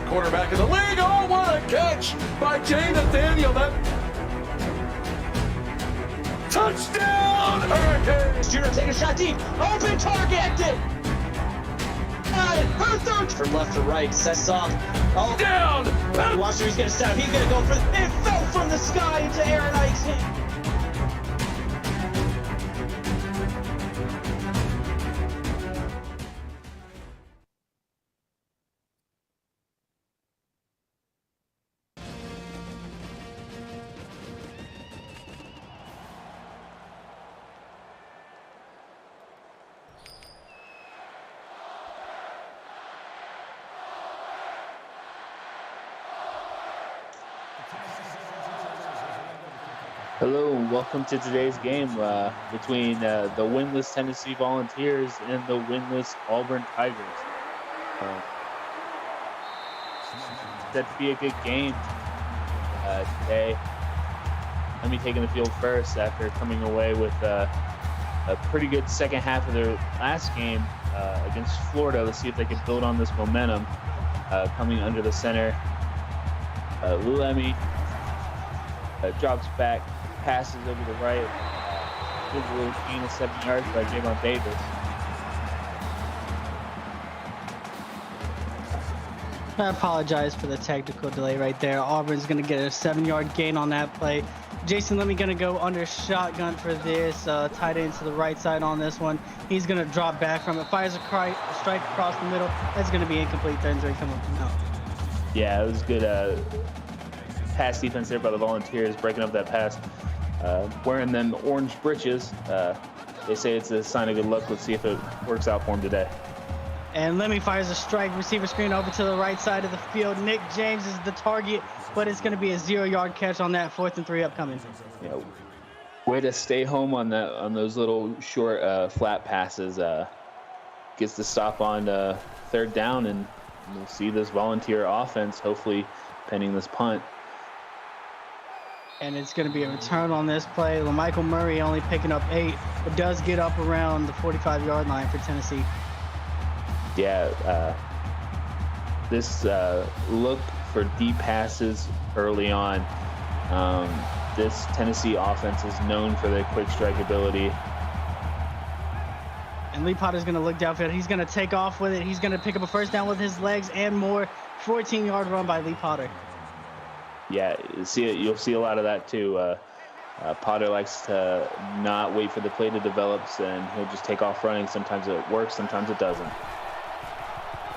Quarterback of the league. Oh, what a catch by Jay Nathaniel. That touchdown, Hurricanes. Junior take a shot deep. Open target. Her third from left to right. Sets off. Oh, down. Watch who he's going to set up. He's going to go for it. Fell from the sky into Aaron Ike's hand. Hello and welcome to today's game between the winless Tennessee Volunteers and the winless Auburn Tigers. Set to be a good game today. Let me taking the field first after coming away with a pretty good second half of their last game against Florida. Let's see if they can build on this momentum coming under the center. Lulemi drops back, passes over the right, gives a little gain of 7 yards by Javon Davis. I apologize for the technical delay right there. Auburn's going to get a 7-yard gain on that play. Jason Lemmy going to go under shotgun for this. Tight end to the right side on this one. He's going to drop back from it. Fires a strike across the middle. That's going to be incomplete. Thundery coming up now. Yeah, it was good pass defense there by the Volunteers, breaking up that pass. Wearing them orange breeches. They say it's a sign of good luck. Let's see if it works out for him today. And Lemmy fires a strike, receiver screen over to the right side of the field. Nick James is the target, but it's going to be a 0-yard catch on that 4th and 3 upcoming. You know, Way to stay home on those little short flat passes. Gets the stop on third down, and we'll see this Volunteer offense, hopefully pending this punt. And it's going to be a return on this play. LaMichael Murray only picking up 8, but does get up around the 45-yard line for Tennessee. Yeah, this look for deep passes early on. This Tennessee offense is known for their quick strike ability. And Lee Potter's going to look downfield. He's going to take off with it. He's going to pick up a first down with his legs and more. 14-yard run by Lee Potter. Yeah, you'll see a lot of that too. Potter likes to not wait for the play to develop, and he'll just take off running. Sometimes it works, sometimes it doesn't.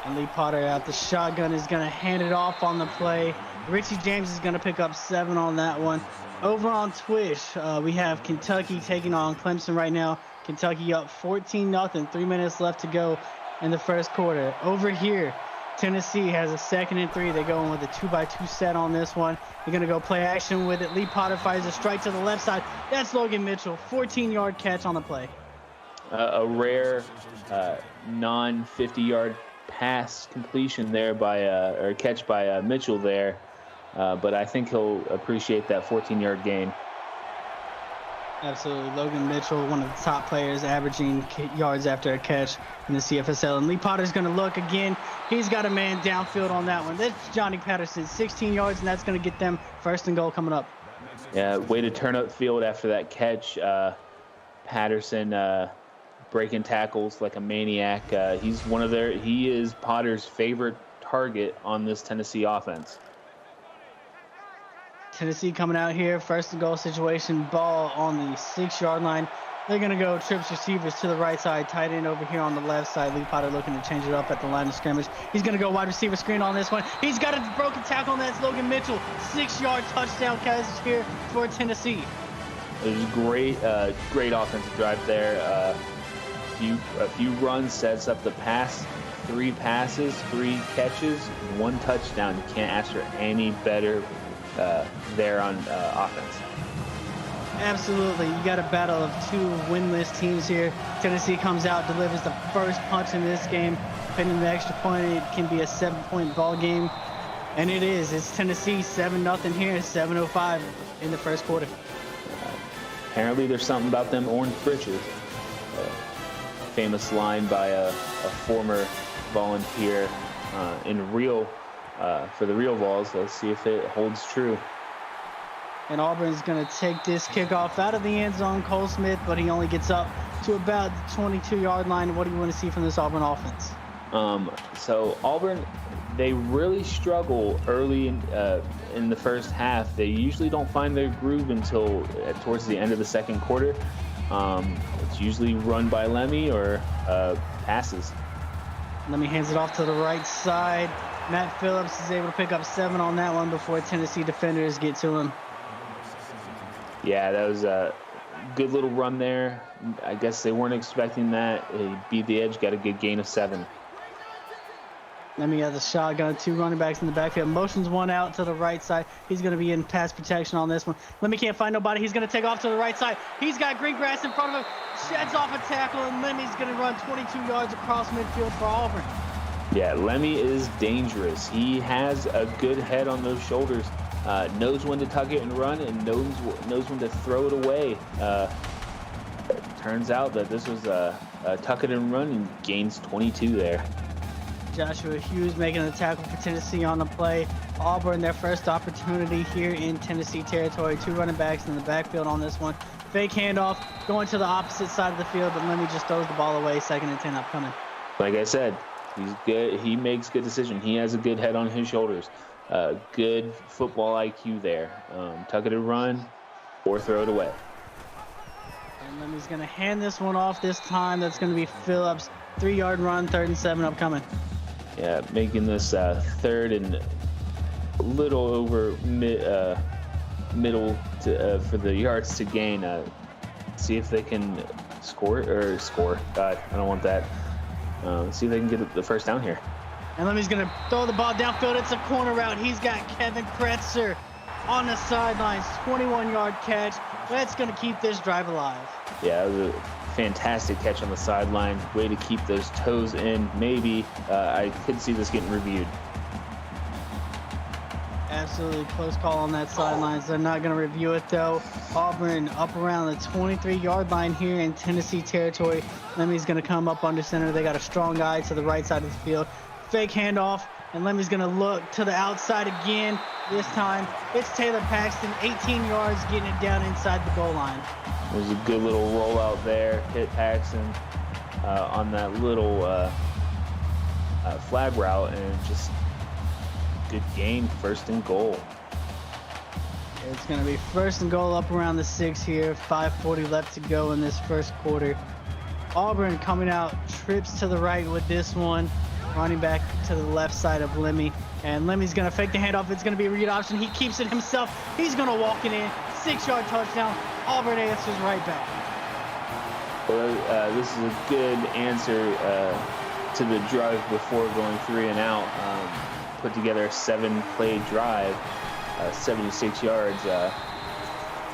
And Lee Potter out the shotgun is going to hand it off on the play. Richie James is going to pick up 7 on that one. Over on Twitch, we have Kentucky taking on Clemson right now. Kentucky up 14-0, 3 minutes left to go in the first quarter. Over here, Tennessee has a 2nd and 3. They're going with a 2-by-2 set on this one. They're going to go play action with it. Lee Potter fires a strike to the left side. That's Logan Mitchell, 14-yard catch on the play. A rare non-50-yard pass completion there or catch by Mitchell there. But I think he'll appreciate that 14-yard gain. Absolutely. Logan Mitchell, one of the top players, averaging yards after a catch in the CFSL. And Lee Potter's going to look again. He's got a man downfield on that one. That's Johnny Patterson, 16 yards, and that's going to get them 1st and goal coming up. Yeah, way to turn up field after that catch. Patterson breaking tackles like a maniac. He is Potter's favorite target on this Tennessee offense. Tennessee coming out here, 1st and goal situation, ball on the 6-yard line. They're going to go trips receivers to the right side, tight end over here on the left side. Lee Potter looking to change it up at the line of scrimmage. He's going to go wide receiver screen on this one. He's got a broken tackle, and that's Logan Mitchell. 6-yard touchdown catch here for Tennessee. It was great offensive drive there. A few runs sets up the pass. 3 passes, 3 catches, 1 touchdown. You can't ask for any better there on offense. Absolutely. You got a battle of 2 winless teams here. Tennessee comes out, delivers the first punch in this game. Pending the extra point, it can be a 7-point ball game. And it is. It's Tennessee 7-0 here, 7:05 in the first quarter. Apparently there's something about them orange britches. Famous line by a former Volunteer for the real Vols. Let's see if it holds true. And Auburn's going to take this kickoff out of the end zone. Cole Smith, but he only gets up to about the 22-yard line. What do you want to see from this Auburn offense? So Auburn, they really struggle early in the first half. They usually don't find their groove until towards the end of the second quarter. It's usually run by Lemmy or passes. Lemmy hands it off to the right side. Matt Phillips is able to pick up 7 on that one before Tennessee defenders get to him. Yeah, that was a good little run there. I guess they weren't expecting that. He beat the edge, got a good gain of 7. Lemmy has a shotgun, 2 running backs in the backfield. Motions 1 out to the right side. He's going to be in pass protection on this one. Lemmy can't find nobody. He's going to take off to the right side. He's got green grass in front of him. Sheds off a tackle, and Lemmy's going to run 22 yards across midfield for Auburn. Yeah, Lemmy is dangerous. He has a good head on those shoulders. Knows when to tuck it and run, and knows when to throw it away. Turns out that this was a tuck it and run, and gains 22 there. Joshua Hughes making the tackle for Tennessee on the play. Auburn, their first opportunity here in Tennessee territory. 2 running backs in the backfield on this one. Fake handoff, going to the opposite side of the field, but Lemmy just throws the ball away. 2nd and 10 upcoming. Like I said, he's good. He makes good decisions. He has a good head on his shoulders. Good football IQ there. Tuck it and run or throw it away. And Lemmy's going to hand this one off this time. That's going to be Phillips. 3-yard run, 3rd and 7 upcoming. Yeah, making this 3rd and a little over middle for the yards to gain. See if they can score. God, I don't want that. See if they can get the first down here. And Lemmy's going to throw the ball downfield. It's a corner route. He's got Kevin Kretzer on the sidelines, 21-yard catch. That's going to keep this drive alive. Yeah, that was a fantastic catch on the sideline. Way to keep those toes in. Maybe I could see this getting reviewed. Absolutely close call on that sidelines. They're not going to review it, though. Auburn up around the 23-yard line here in Tennessee territory. Lemmy's going to come up under center. They got a strong guy to the right side of the field. Fake handoff, and Lemmy's going to look to the outside again. This time, it's Taylor Paxton, 18 yards, getting it down inside the goal line. It was a good little rollout there. Hit Paxton on that little flag route, and just good game, 1st and goal. It's going to be 1st and goal up around the 6 here. 5:40 left to go in this 1st quarter. Auburn coming out, trips to the right with this one. Running back to the left side of Lemmy. And Lemmy's going to fake the handoff. It's going to be a read option. He keeps it himself. He's going to walk it in. 6-yard touchdown. Auburn answers right back. Well, this is a good answer to the drive before going 3 and out. Put together a 7-play drive, 76 yards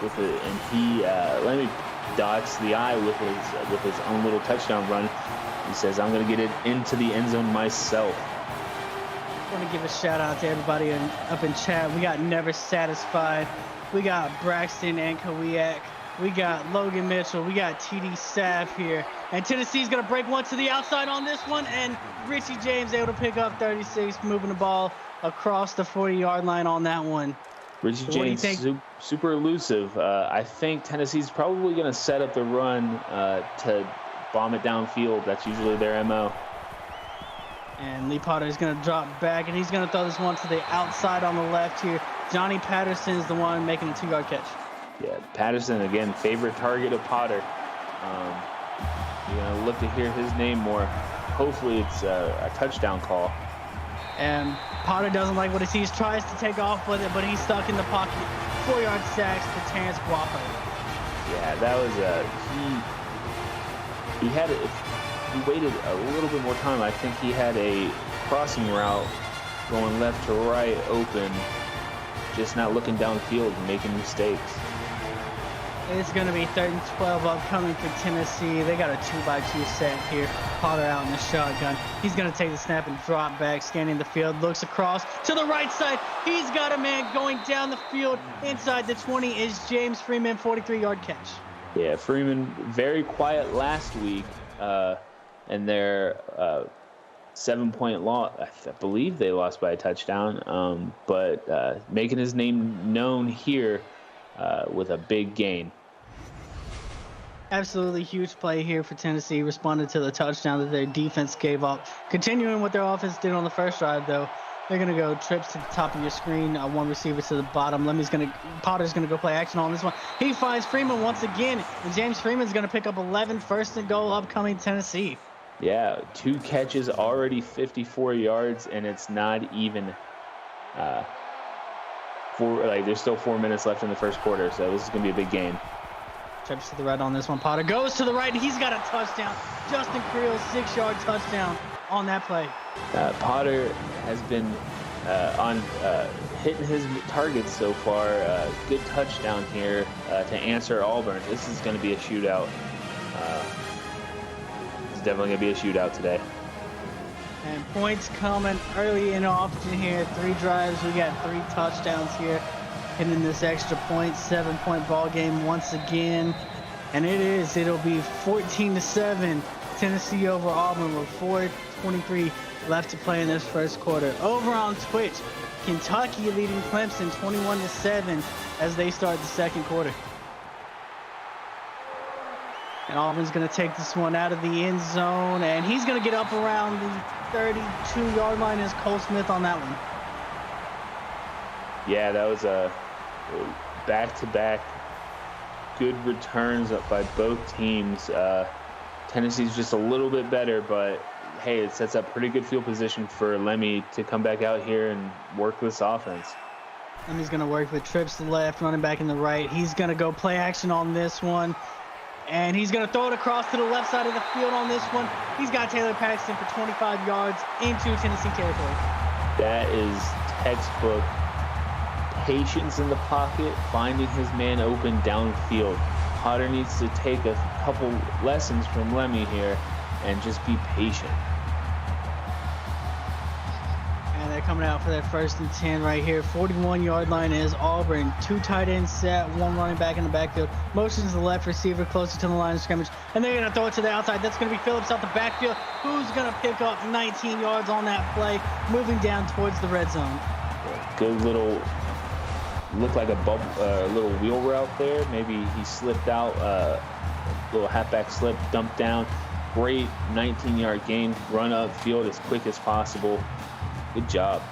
with it, and he Lemmy dots the I with his own little touchdown run. He says, "I'm going to get it into the end zone myself." I want to give a shout out to everybody up in chat. We got Never Satisfied. We got Braxton and Kowiak. We got Logan Mitchell. We got TD Sav here. And Tennessee's going to break one to the outside on this one. And Richie James able to pick up 36, moving the ball across the 40-yard line on that one. Richie James, super elusive. I think Tennessee's probably going to set up the run to bomb it downfield. That's usually their MO. And Lee Potter is going to drop back, and he's going to throw this one to the outside on the left here. Johnny Patterson is the one making a 2-yard catch. Yeah, Patterson, again, favorite target of Potter. You're going to look to hear his name more. Hopefully it's a touchdown call. And Potter doesn't like what he sees, tries to take off with it, but he's stuck in the pocket. 4-yard sacks for Terrence Guapo. Yeah, that was he had it. He waited a little bit more time. I think he had a crossing route going left to right open, just not looking downfield and making mistakes. It's going to be 3rd and 12 upcoming for Tennessee. They got a 2-by-2 set here. Potter out in the shotgun. He's going to take the snap and drop back, scanning the field, looks across to the right side. He's got a man going down the field. Inside the 20 is James Freeman, 43-yard catch. Yeah, Freeman, very quiet last week, and their 7-point loss. I believe they lost by a touchdown, but making his name known here with a big gain. Absolutely huge play here for Tennessee. Responded to the touchdown that their defense gave up. Continuing what their offense did on the first drive, though, they're going to go trips to the top of your screen, one receiver to the bottom. Potter's going to go play action on this one. He finds Freeman once again, and James Freeman's going to pick up 11, 1st and goal upcoming Tennessee. Yeah, 2 catches, already 54 yards, and it's not even there's still 4 minutes left in the 1st quarter, so this is going to be a big game. Trips to the right on this one. Potter goes to the right, and he's got a touchdown. Justin Creel's 6-yard touchdown on that play. Potter has been on hitting his targets so far. Good touchdown here to answer Auburn. This is going to be a shootout. It's definitely going to be a shootout today. And points coming early and often here. 3 drives. We got 3 touchdowns here. Hitting this extra point, 7-point ball game once again. And it'll be 14-7. Tennessee over Auburn with 4:23 left to play in this 1st quarter. Over on Twitch, Kentucky leading Clemson 21-7 as they start the 2nd quarter. And Auburn's going to take this one out of the end zone, and he's going to get up around the 32-yard line. Is Cole Smith on that one? Yeah, that was a back-to-back good returns by both teams. Tennessee's just a little bit better, but hey, it sets up pretty good field position for Lemmy to come back out here and work this offense. Lemmy's going to work with trips to the left, running back in the right. He's going to go play action on this one, and he's going to throw it across to the left side of the field on this one. He's got Taylor Paxton for 25 yards into Tennessee territory. That is textbook patience in the pocket, finding his man open downfield. Potter needs to take a couple lessons from Lemmy here and just be patient. And they're coming out for their 1st and 10 right here. 41-yard line is Auburn. 2 tight ends set, 1 running back in the backfield. Motions to the left receiver closer to the line of scrimmage. And they're going to throw it to the outside. That's going to be Phillips out the backfield. Who's going to pick up 19 yards on that play, moving down towards the red zone. Good little, looked like a little wheel route there. Maybe he slipped out, little halfback slip, dumped down. Great 19-yard gain, run up field as quick as possible. Good job.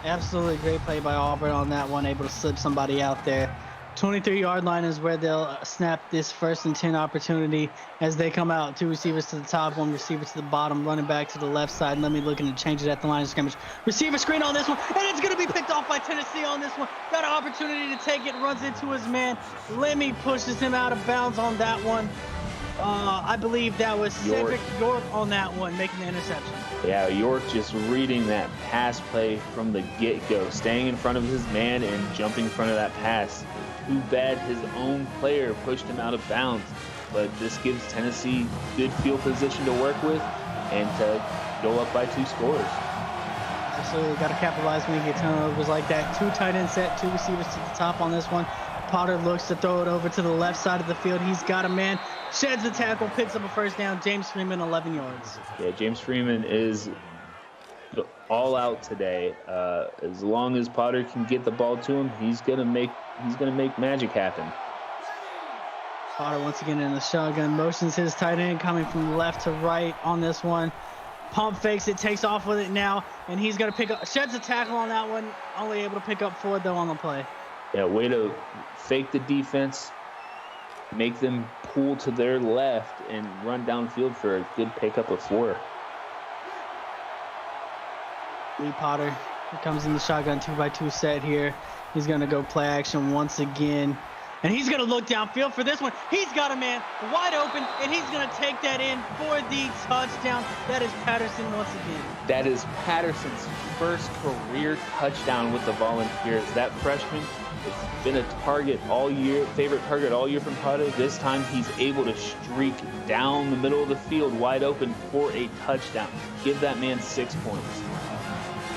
Absolutely great play by Auburn on that one, able to slip somebody out there. 23-yard line is where they'll snap this 1st and 10 opportunity as they come out. 2 receivers to the top, 1 receiver to the bottom, running back to the left side. Let me looking to change it at the line of scrimmage. Receiver screen on this one, and it's going to be picked off by Tennessee on this one. Got an opportunity to take it, runs into his man. Lemmy pushes him out of bounds on that one. I believe that was Cedric York on that one, making the interception. Yeah, York just reading that pass play from the get-go, staying in front of his man and jumping in front of that pass. Too bad his own player pushed him out of bounds, but this gives Tennessee good field position to work with and to go up by 2 scores. Absolutely, got to capitalize when you get turnovers like that. 2 tight end set, 2 receivers to the top on this one. Potter looks to throw it over to the left side of the field. He's got a man, sheds the tackle, picks up a 1st down. James Freeman, 11 yards. Yeah, James Freeman is all out today. As long as Potter can get the ball to him, he's gonna make magic happen. Potter once again in the shotgun, motions his tight end coming from left to right on this one. Pump fakes it, takes off with it now, and he's gonna pick up, sheds a tackle on that one. Only able to pick up 4 though on the play. Yeah, way to fake the defense, make them pull to their left and run downfield for a good pickup of 4. Lee Potter comes in the shotgun 2x2 set here. He's going to go play action once again. And he's going to look downfield for this one. He's got a man wide open, and he's going to take that in for the touchdown. That is Patterson once again. That is Patterson's first career touchdown with the Volunteers. That freshman has been a target all year, favorite target all year from Potter. This time he's able to streak down the middle of the field wide open for a touchdown. Give that man 6 points.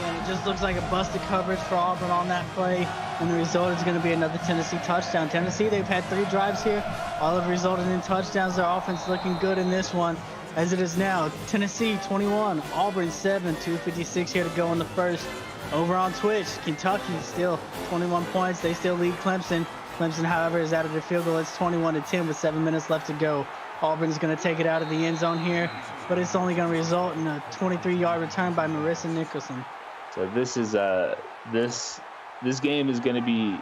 And it just looks like a busted coverage for Auburn on that play. And the result is going to be another Tennessee touchdown. Tennessee, they've had 3 drives here. All have resulted in touchdowns. Their offense looking good in this one. As it is now, Tennessee 21, Auburn 7, 2:56 here to go in the first. Over on Twitch, Kentucky still 21 points. They still lead Clemson. Clemson, however, is out of their field goal. It's 21-10 with 7 minutes left to go. Auburn's going to take it out of the end zone here, but it's only going to result in a 23-yard return by Marissa Nicholson. So this is this game is going to be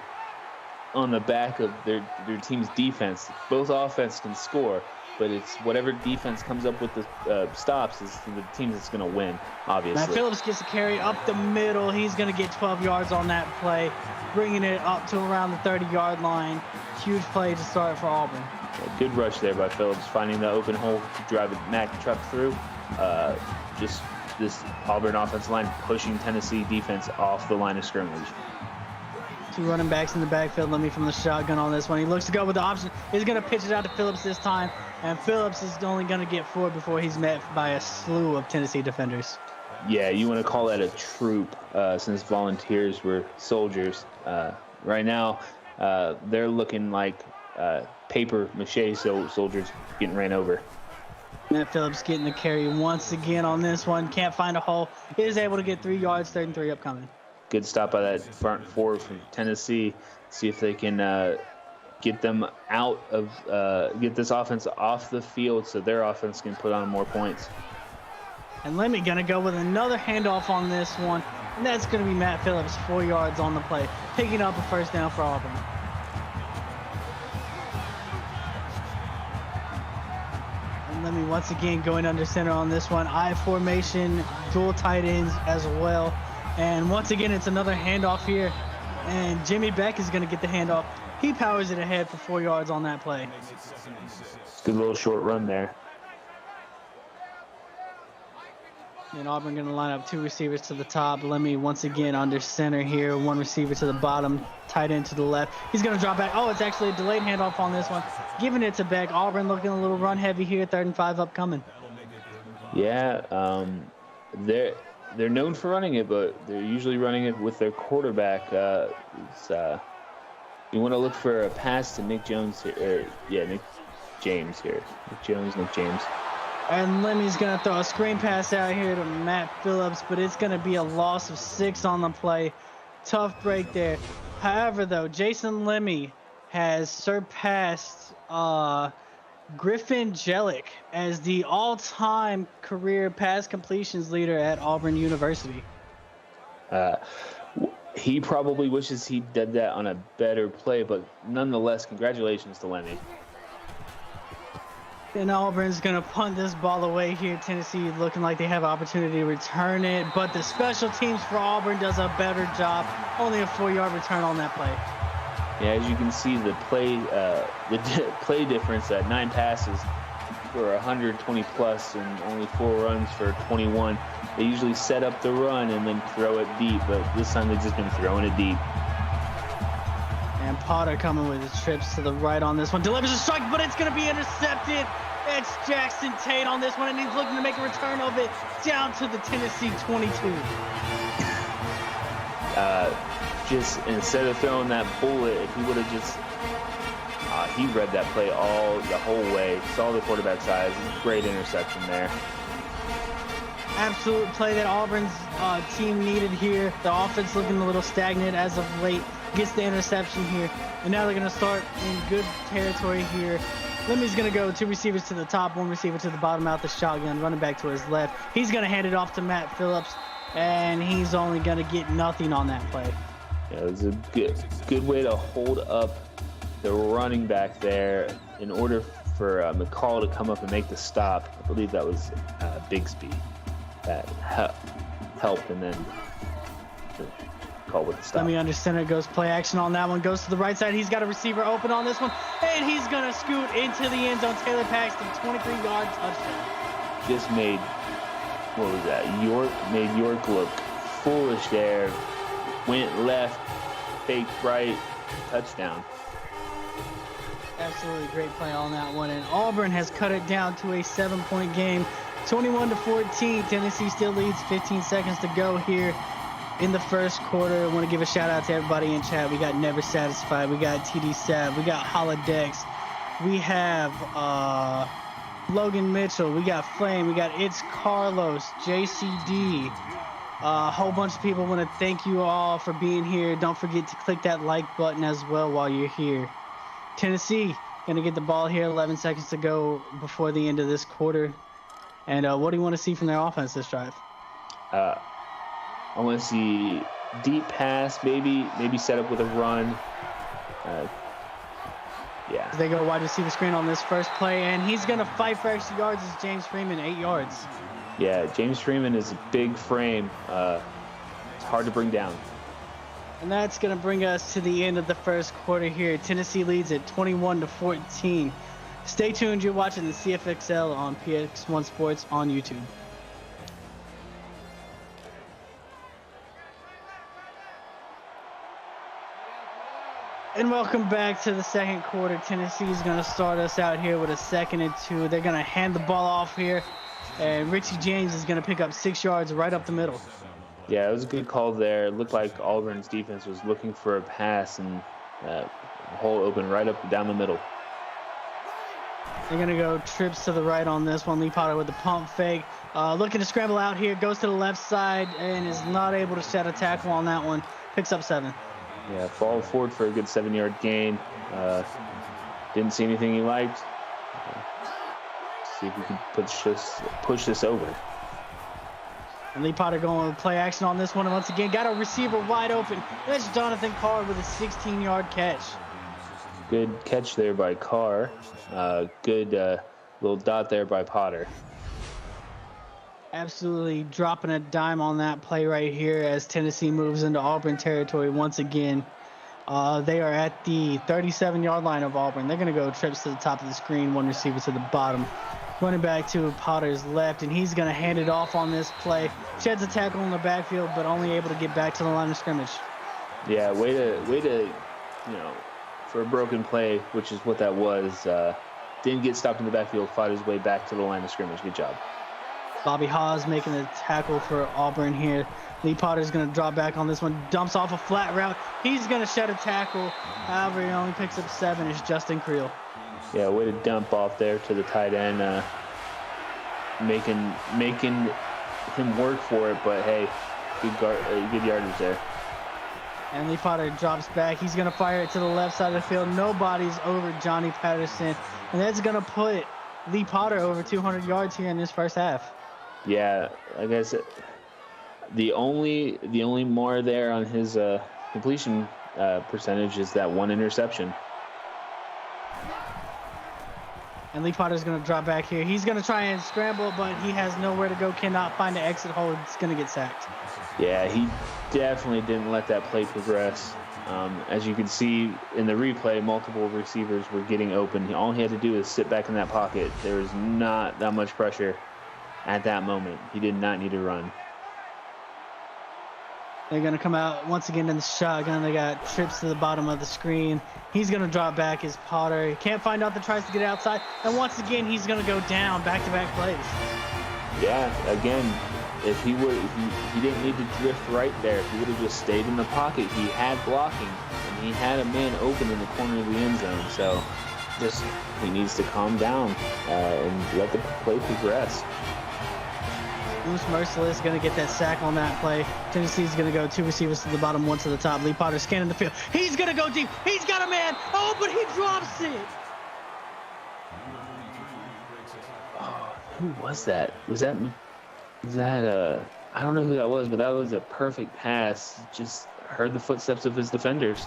on the back of their team's defense. Both offense can score, but it's whatever defense comes up with the stops is the team that's going to win, obviously. Matt Phillips gets a carry up the middle. He's going to get 12 yards on that play, bringing it up to around the 30-yard line. Huge play to start for Auburn. Yeah, good rush there by Phillips, finding the open hole to drive a Mack truck through. Just this Auburn offensive line pushing Tennessee defense off the line of scrimmage. 2 running backs in the backfield. Let me from the shotgun on this one. He looks to go with the option. He's going to pitch it out to Phillips this time. And Phillips is only going to get 4 before he's met by a slew of Tennessee defenders. Yeah, you want to call that a troop since Volunteers were soldiers. Right now, they're looking like paper mache soldiers getting ran over. Matt Phillips getting the carry once again on this one. Can't find a hole. He is able to get 3 yards, 3rd and 3 upcoming. Good stop by that front 4 from Tennessee. See if they can get them out of get this offense off the field so their offense can put on more points. And Lemmy gonna go with another handoff on this one, and that's gonna be Matt Phillips, 4 yards on the play, picking up a 1st down for Auburn. And Lemmy once again going under center on this one. I formation, dual tight ends as well. And once again, it's another handoff here. And Jimmy Beck is going to get the handoff. He powers it ahead for 4 yards on that play. Good little short run there. And Auburn going to line up 2 receivers to the top. Lemmy once again under center here. 1 receiver to the bottom. Tight end to the left. He's going to drop back. Oh, it's actually a delayed handoff on this one. Giving it to Beck. Auburn looking a little run heavy here. 3rd and 5 upcoming. Yeah, they're known for running it, but they're usually running it with their quarterback. You want to look for a pass to Nick Jones here. Nick James here. Nick James. And Lemmy's going to throw a screen pass out here to Matt Phillips, but it's going to be a loss of 6 on the play. Tough break there. However, though, Jason Lemmy has surpassed Griffin Jellick as the all-time career pass completions leader at Auburn University. He probably wishes he did that on a better play, but nonetheless, congratulations to Lemmy. And Auburn's going to punt this ball away here. Tennessee looking like they have an opportunity to return it, but the special teams for Auburn does a better job. Only a 4-yard return on that play. Yeah, as you can see, the play difference at 9 passes for 120 plus and only 4 runs for 21. They usually set up the run and then throw it deep, but this time they've just been throwing it deep. And Potter coming with his trips to the right on this one. Delivers a strike, but it's going to be intercepted. It's Jackson Tate on this one, and he's looking to make a return of it down to the Tennessee 22. Just instead of throwing that bullet, if he would have just he read that play the whole way, saw the quarterback's eyes. Great interception there. Absolute play that Auburn's team needed here. The offense looking a little stagnant as of late. Gets the interception here, and now they're going to start in good territory here. Lemmy's going to go 2 receivers to the top, 1 receiver to the bottom out the shotgun, running back to his left. He's going to hand it off to Matt Phillips, and he's only going to get nothing on that play. Yeah, it was a good way to hold up the running back there in order for McCall to come up and make the stop. I believe that was Bigsby that helped, and then call with the stop. Let me understand it. Goes play action on that one. Goes to the right side. He's got a receiver open on this one, and he's going to scoot into the end zone. Taylor Paxton, 23-yard touchdown. Just made, what was that? Made York look foolish there. Went left, faked right, touchdown. Absolutely great play on that one. And Auburn has cut it down to a 7-point game, 21-14. Tennessee still leads, 15 seconds to go here in the first quarter. I want to give a shout out to everybody in chat. We got Never Satisfied. We got TD Sav. We got Holodex. We have Logan Mitchell. We got Flame. We got It's Carlos, JCD. A whole bunch of people want to thank you all for being here. Don't forget to click that like button as well while you're here. Tennessee going to get the ball here. 11 seconds to go before the end of this quarter. And what do you want to see from their offense this drive? I want to see deep pass, maybe set up with a run. Yeah. They go wide receiver screen on this first play, and he's going to fight for extra yards as James Freeman, 8 yards. Yeah, James Freeman is a big frame. It's hard to bring down. And that's going to bring us to the end of the first quarter here. Tennessee leads at 21-14. Stay tuned. You're watching the CFXL on PX1 Sports on YouTube. And welcome back to the second quarter. Tennessee is going to start us out here with a 2nd and 2. They're going to hand the ball off here. And Richie James is going to pick up 6 yards right up the middle. Yeah, it was a good call there. It looked like Auburn's defense was looking for a pass, and hole open right up down the middle. They're going to go trips to the right on this one. Lee Potter with the pump fake. Looking to scramble out here. Goes to the left side and is not able to shed a tackle on that one. Picks up 7. Yeah, fall forward for a good 7-yard gain. Didn't see anything he liked. See if we can push this over. And Lee Potter going with play action on this one. And once again, got a receiver wide open. That's Jonathan Carr with a 16-yard catch. Good catch there by Carr. Good little dot there by Potter. Absolutely dropping a dime on that play right here as Tennessee moves into Auburn territory once again. They are at the 37-yard line of Auburn. They're going to go trips to the top of the screen, 1 receiver to the bottom. running back to Potter's left, and he's going to hand it off on this play. Sheds a tackle in the backfield, but only able to get back to the line of scrimmage. Yeah, way to, for a broken play, which is what that was. Didn't get stopped in the backfield, fought his way back to the line of scrimmage. Good job. Bobby Haas making the tackle for Auburn here. Lee Potter's going to drop back on this one, dumps off a flat route. He's going to shed a tackle. However, he only picks up 7. It's Justin Creel. Yeah, way to dump off there to the tight end, making him work for it. But hey, good yardage there. And Lee Potter drops back. He's going to fire it to the left side of the field. Nobody's over Johnny Patterson, and that's going to put Lee Potter over 200 yards here in this first half. Yeah, I guess the only more there on his completion percentage is that 1 interception. And Lee Potter's going to drop back here. He's going to try and scramble, but he has nowhere to go, cannot find an exit hole. It's going to get sacked. Yeah, he definitely didn't let that play progress. As you can see in the replay, multiple receivers were getting open. All he had to do was sit back in that pocket. There was not that much pressure at that moment. He did not need to run. They're going to come out once again in the shotgun. They got trips to the bottom of the screen. He's going to drop back as Potter. He can't find out that tries to get outside. And once again, he's going to go down back-to-back plays. Yeah, again, if he didn't need to drift right there. If he would have just stayed in the pocket, he had blocking, and he had a man open in the corner of the end zone. So he needs to calm down and let the play progress. Bruce Merciless going to get that sack on that play. Tennessee's going to go 2 receivers to the bottom, 1 to the top. Lee Potter scanning the field. He's going to go deep. He's got a man. Oh, but he drops it. Oh, who was that? Was that I don't know who that was, but that was a perfect pass. Just heard the footsteps of his defenders.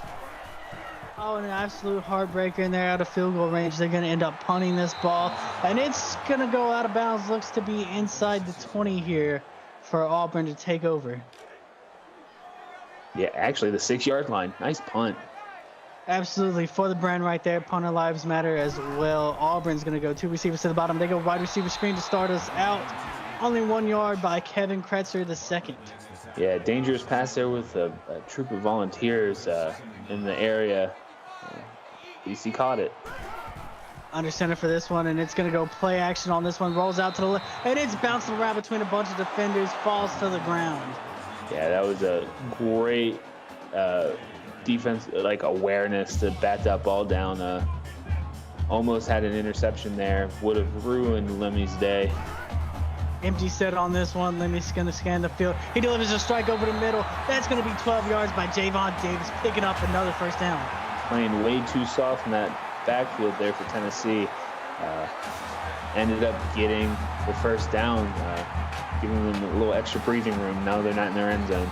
Oh, an absolute heartbreaker, and they're out of field goal range. They're going to end up punting this ball, and it's going to go out of bounds. Looks to be inside the 20 here for Auburn to take over. Yeah, actually, the 6-yard line. Nice punt. Absolutely, for the brand right there. Punter lives matter as well. Auburn's going to go 2 receivers to the bottom. They go wide receiver screen to start us out. Only 1 yard by Kevin Kretzer II. Yeah, dangerous pass there with a troop of volunteers in the area. At least he caught it. Under center for this one, and it's going to go play action on this one. Rolls out to the left, and it's bouncing around between a bunch of defenders, falls to the ground. Yeah, that was a great defense, awareness to bat that ball down. Almost had an interception there. Would have ruined Lemmy's day. Empty set on this one. Lemmy's going to scan the field. He delivers a strike over the middle. That's going to be 12 yards by Javon Davis, picking up another first down. Playing way too soft in that backfield there for Tennessee. Ended up getting the first down, giving them a little extra breathing room. Now they're not in their end zone.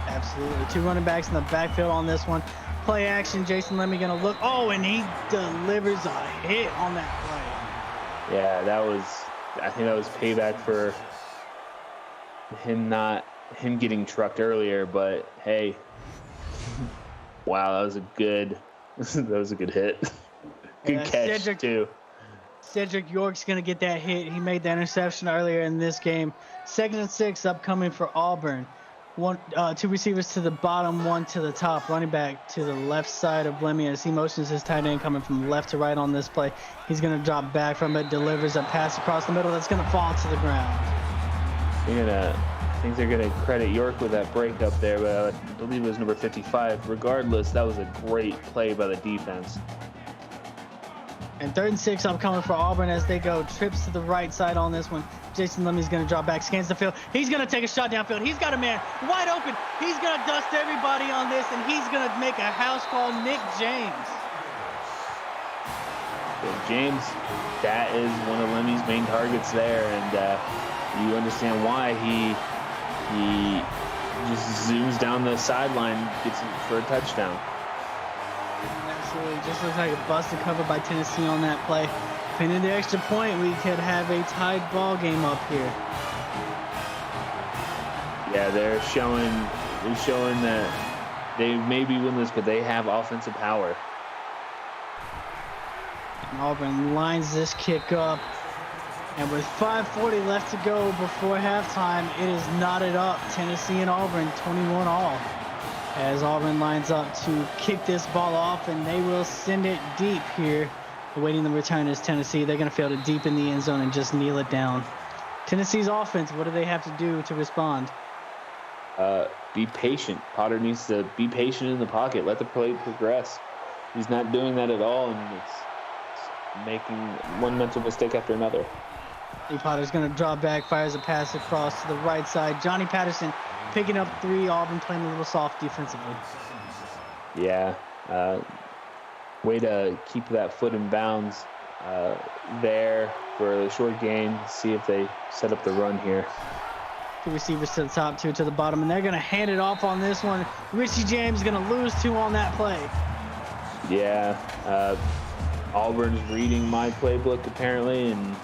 Absolutely. 2 running backs in the backfield on this one. Play action. Jason Lemmey going to look. Oh, and he delivers a hit on that play. Yeah, I think that was payback for him getting trucked earlier, but hey, wow, that was a good hit. Good catch too. Cedric York's going to get that hit. He made that interception earlier in this game. 2nd and 6 upcoming for Auburn. 2 receivers to the bottom, 1 to the top. Running back to the left side of Lemmy as he motions his tight end coming from left to right on this play. He's going to drop back from it, delivers a pass across the middle that's going to fall to the ground. I think they're going to credit York with that break up there, but I believe it was number 55. Regardless, that was a great play by the defense. And 3rd and 6 upcoming for Auburn as they go trips to the right side on this one. Jason Lemmy's going to drop back, scans the field. He's going to take a shot downfield. He's got a man wide open. He's going to dust everybody on this, and he's going to make a house call. Nick James. James, that is one of Lemmy's main targets there, and you understand why he just zooms down the sideline, gets it for a touchdown. Absolutely, just looks like a busted cover by Tennessee on that play. Pinning the extra point, we could have a tied ball game up here. Yeah, they're showing that they may be winless, but they have offensive power. And Auburn lines this kick up. And with 5:40 left to go before halftime, it is knotted up. Tennessee and Auburn, 21 all. As Auburn lines up to kick this ball off, and they will send it deep here. Awaiting the return is Tennessee. They're going to field it deep in the end zone and just kneel it down. Tennessee's offense, what do they have to do to respond? Be patient. Potter needs to be patient in the pocket. Let the play progress. He's not doing that at all, and it's making one mental mistake after another. Lee Potter's going to draw back, fires a pass across to the right side. Johnny Patterson picking up 3. Auburn playing a little soft defensively. Yeah. Way to keep that foot in bounds there for the short gain. See if they set up the run here. 2 receivers to the top, 2 to the bottom, and they're going to hand it off on this one. Richie James going to lose 2 on that play. Yeah. Auburn's reading my playbook apparently and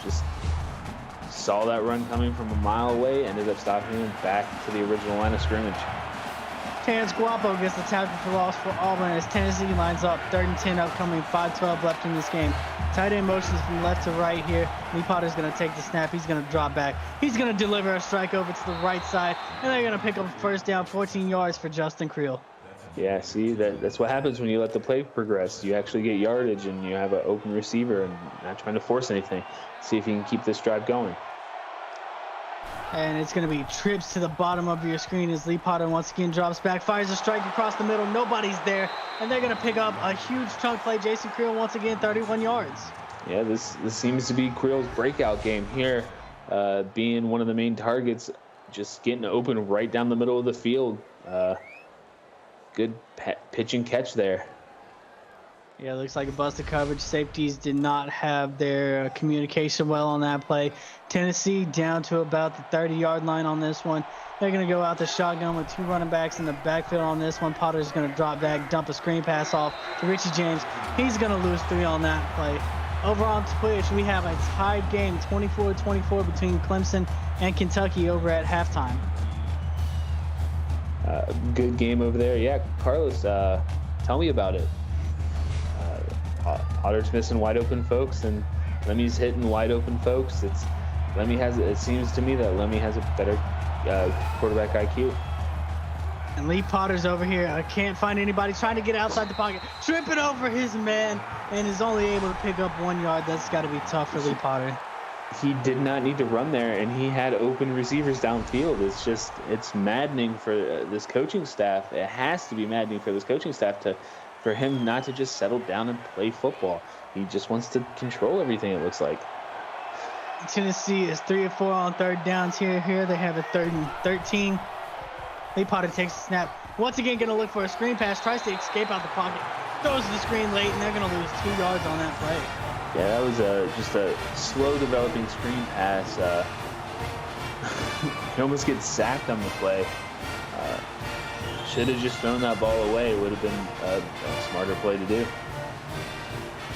just saw that run coming from a mile away, ended up stopping him back to the original line of scrimmage. Terrence Guapo gets the tackle for loss for Auburn as Tennessee lines up. 3rd and 10 upcoming, 5:12 left in this game. Tight end motions from left to right here. Lee Potter's going to take the snap. He's going to drop back. He's going to deliver a strike over to the right side, and they're going to pick up a first down, 14 yards for Justin Creel. Yeah, see, that's what happens when you let the play progress. You actually get yardage, and you have an open receiver and not trying to force anything. See if you can keep this drive going. And it's going to be trips to the bottom of your screen as Lee Potter once again drops back, fires a strike across the middle. Nobody's there, and they're going to pick up a huge chunk play. Jason Creel once again, 31 yards. Yeah, this seems to be Creel's breakout game here, being one of the main targets, just getting open right down the middle of the field. Good pitch and catch there. Yeah, looks like a busted coverage. Safeties did not have their communication well on that play. Tennessee down to about the 30-yard line on this one. They're going to go out the shotgun with 2 running backs in the backfield on this one. Potter's going to drop back, dump a screen pass off to Richie James. He's going to lose 3 on that play. Over on Twitch, we have a tied game, 24-24 between Clemson and Kentucky over at halftime. Good game over there. Yeah, Carlos, tell me about it. Potter's missing wide open folks, and Lemmy's hitting wide open folks. It seems to me that Lemmy has a better quarterback IQ. And Lee Potter's over here. I can't find anybody trying to get outside the pocket. Tripping over his man and is only able to pick up 1 yard. That's got to be tough for Lee Potter. He did not need to run there, and he had open receivers downfield. It's maddening for this coaching staff. It has to be maddening for this coaching staff for him not to just settle down and play football. He just wants to control everything, it looks like. Tennessee is 3 of 4 on 3rd downs here. They have a 3rd and 13. Lee Potter takes the snap. Once again, going to look for a screen pass. Tries to escape out the pocket. Throws the screen late, and they're going to lose 2 yards on that play. Yeah, that was just a slow developing screen pass. He almost gets sacked on the play. Should have just thrown that ball away. It would have been a smarter play to do.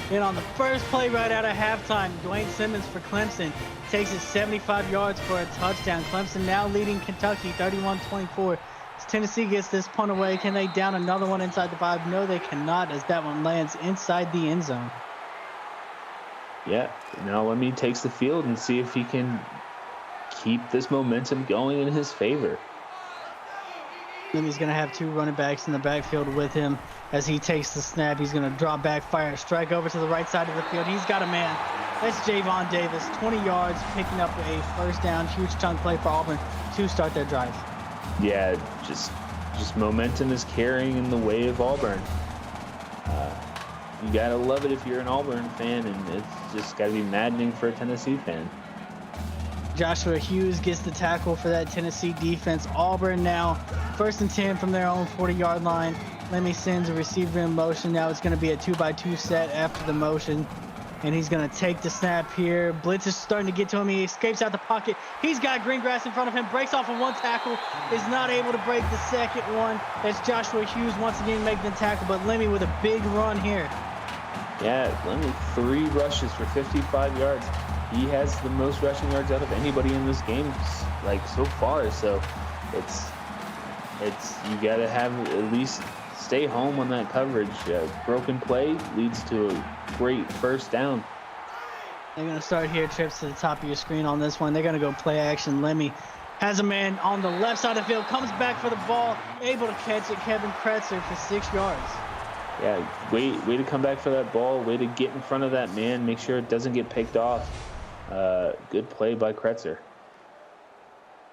And on the first play right out of halftime, Dwayne Simmons for Clemson takes it 75 yards for a touchdown. Clemson now leading Kentucky 31-24. As Tennessee gets this punt away, can they down another one inside the 5? No, they cannot, as that one lands inside the end zone. Yeah, now Lemmy takes the field and see if he can keep this momentum going in his favor. Lemmy's going to have 2 running backs in the backfield with him as he takes the snap. He's going to drop back, fire a strike over to the right side of the field. He's got a man. That's Javon Davis, 20 yards, picking up a first down. Huge chunk play for Auburn to start their drive. Yeah, just momentum is carrying in the way of Auburn. You got to love it if you're an Auburn fan, and it's just got to be maddening for a Tennessee fan. Joshua Hughes gets the tackle for that Tennessee defense. Auburn now 1st and 10 from their own 40-yard line. Lemmy sends a receiver in motion. Now it's going to be a 2-by-2 set after the motion. And he's going to take the snap here. Blitz is starting to get to him. He escapes out the pocket. He's got green grass in front of him. Breaks off of 1 tackle. Is not able to break the second one. That's Joshua Hughes once again making the tackle. But Lemmy with a big run here. Yeah, Lemmy 3 rushes for 55 yards. He has the most rushing yards out of anybody in this game, like so far. So it's you got to have at least stay home on that coverage. Broken play leads to a great first down. They're going to start here, trips to the top of your screen on this one. They're going to go play action. Lemmy has a man on the left side of the field, comes back for the ball, able to catch it. Kevin Kretzer for 6 yards. Yeah, way to come back for that ball. Way to get in front of that man. Make sure it doesn't get picked off. Good play by Kretzer.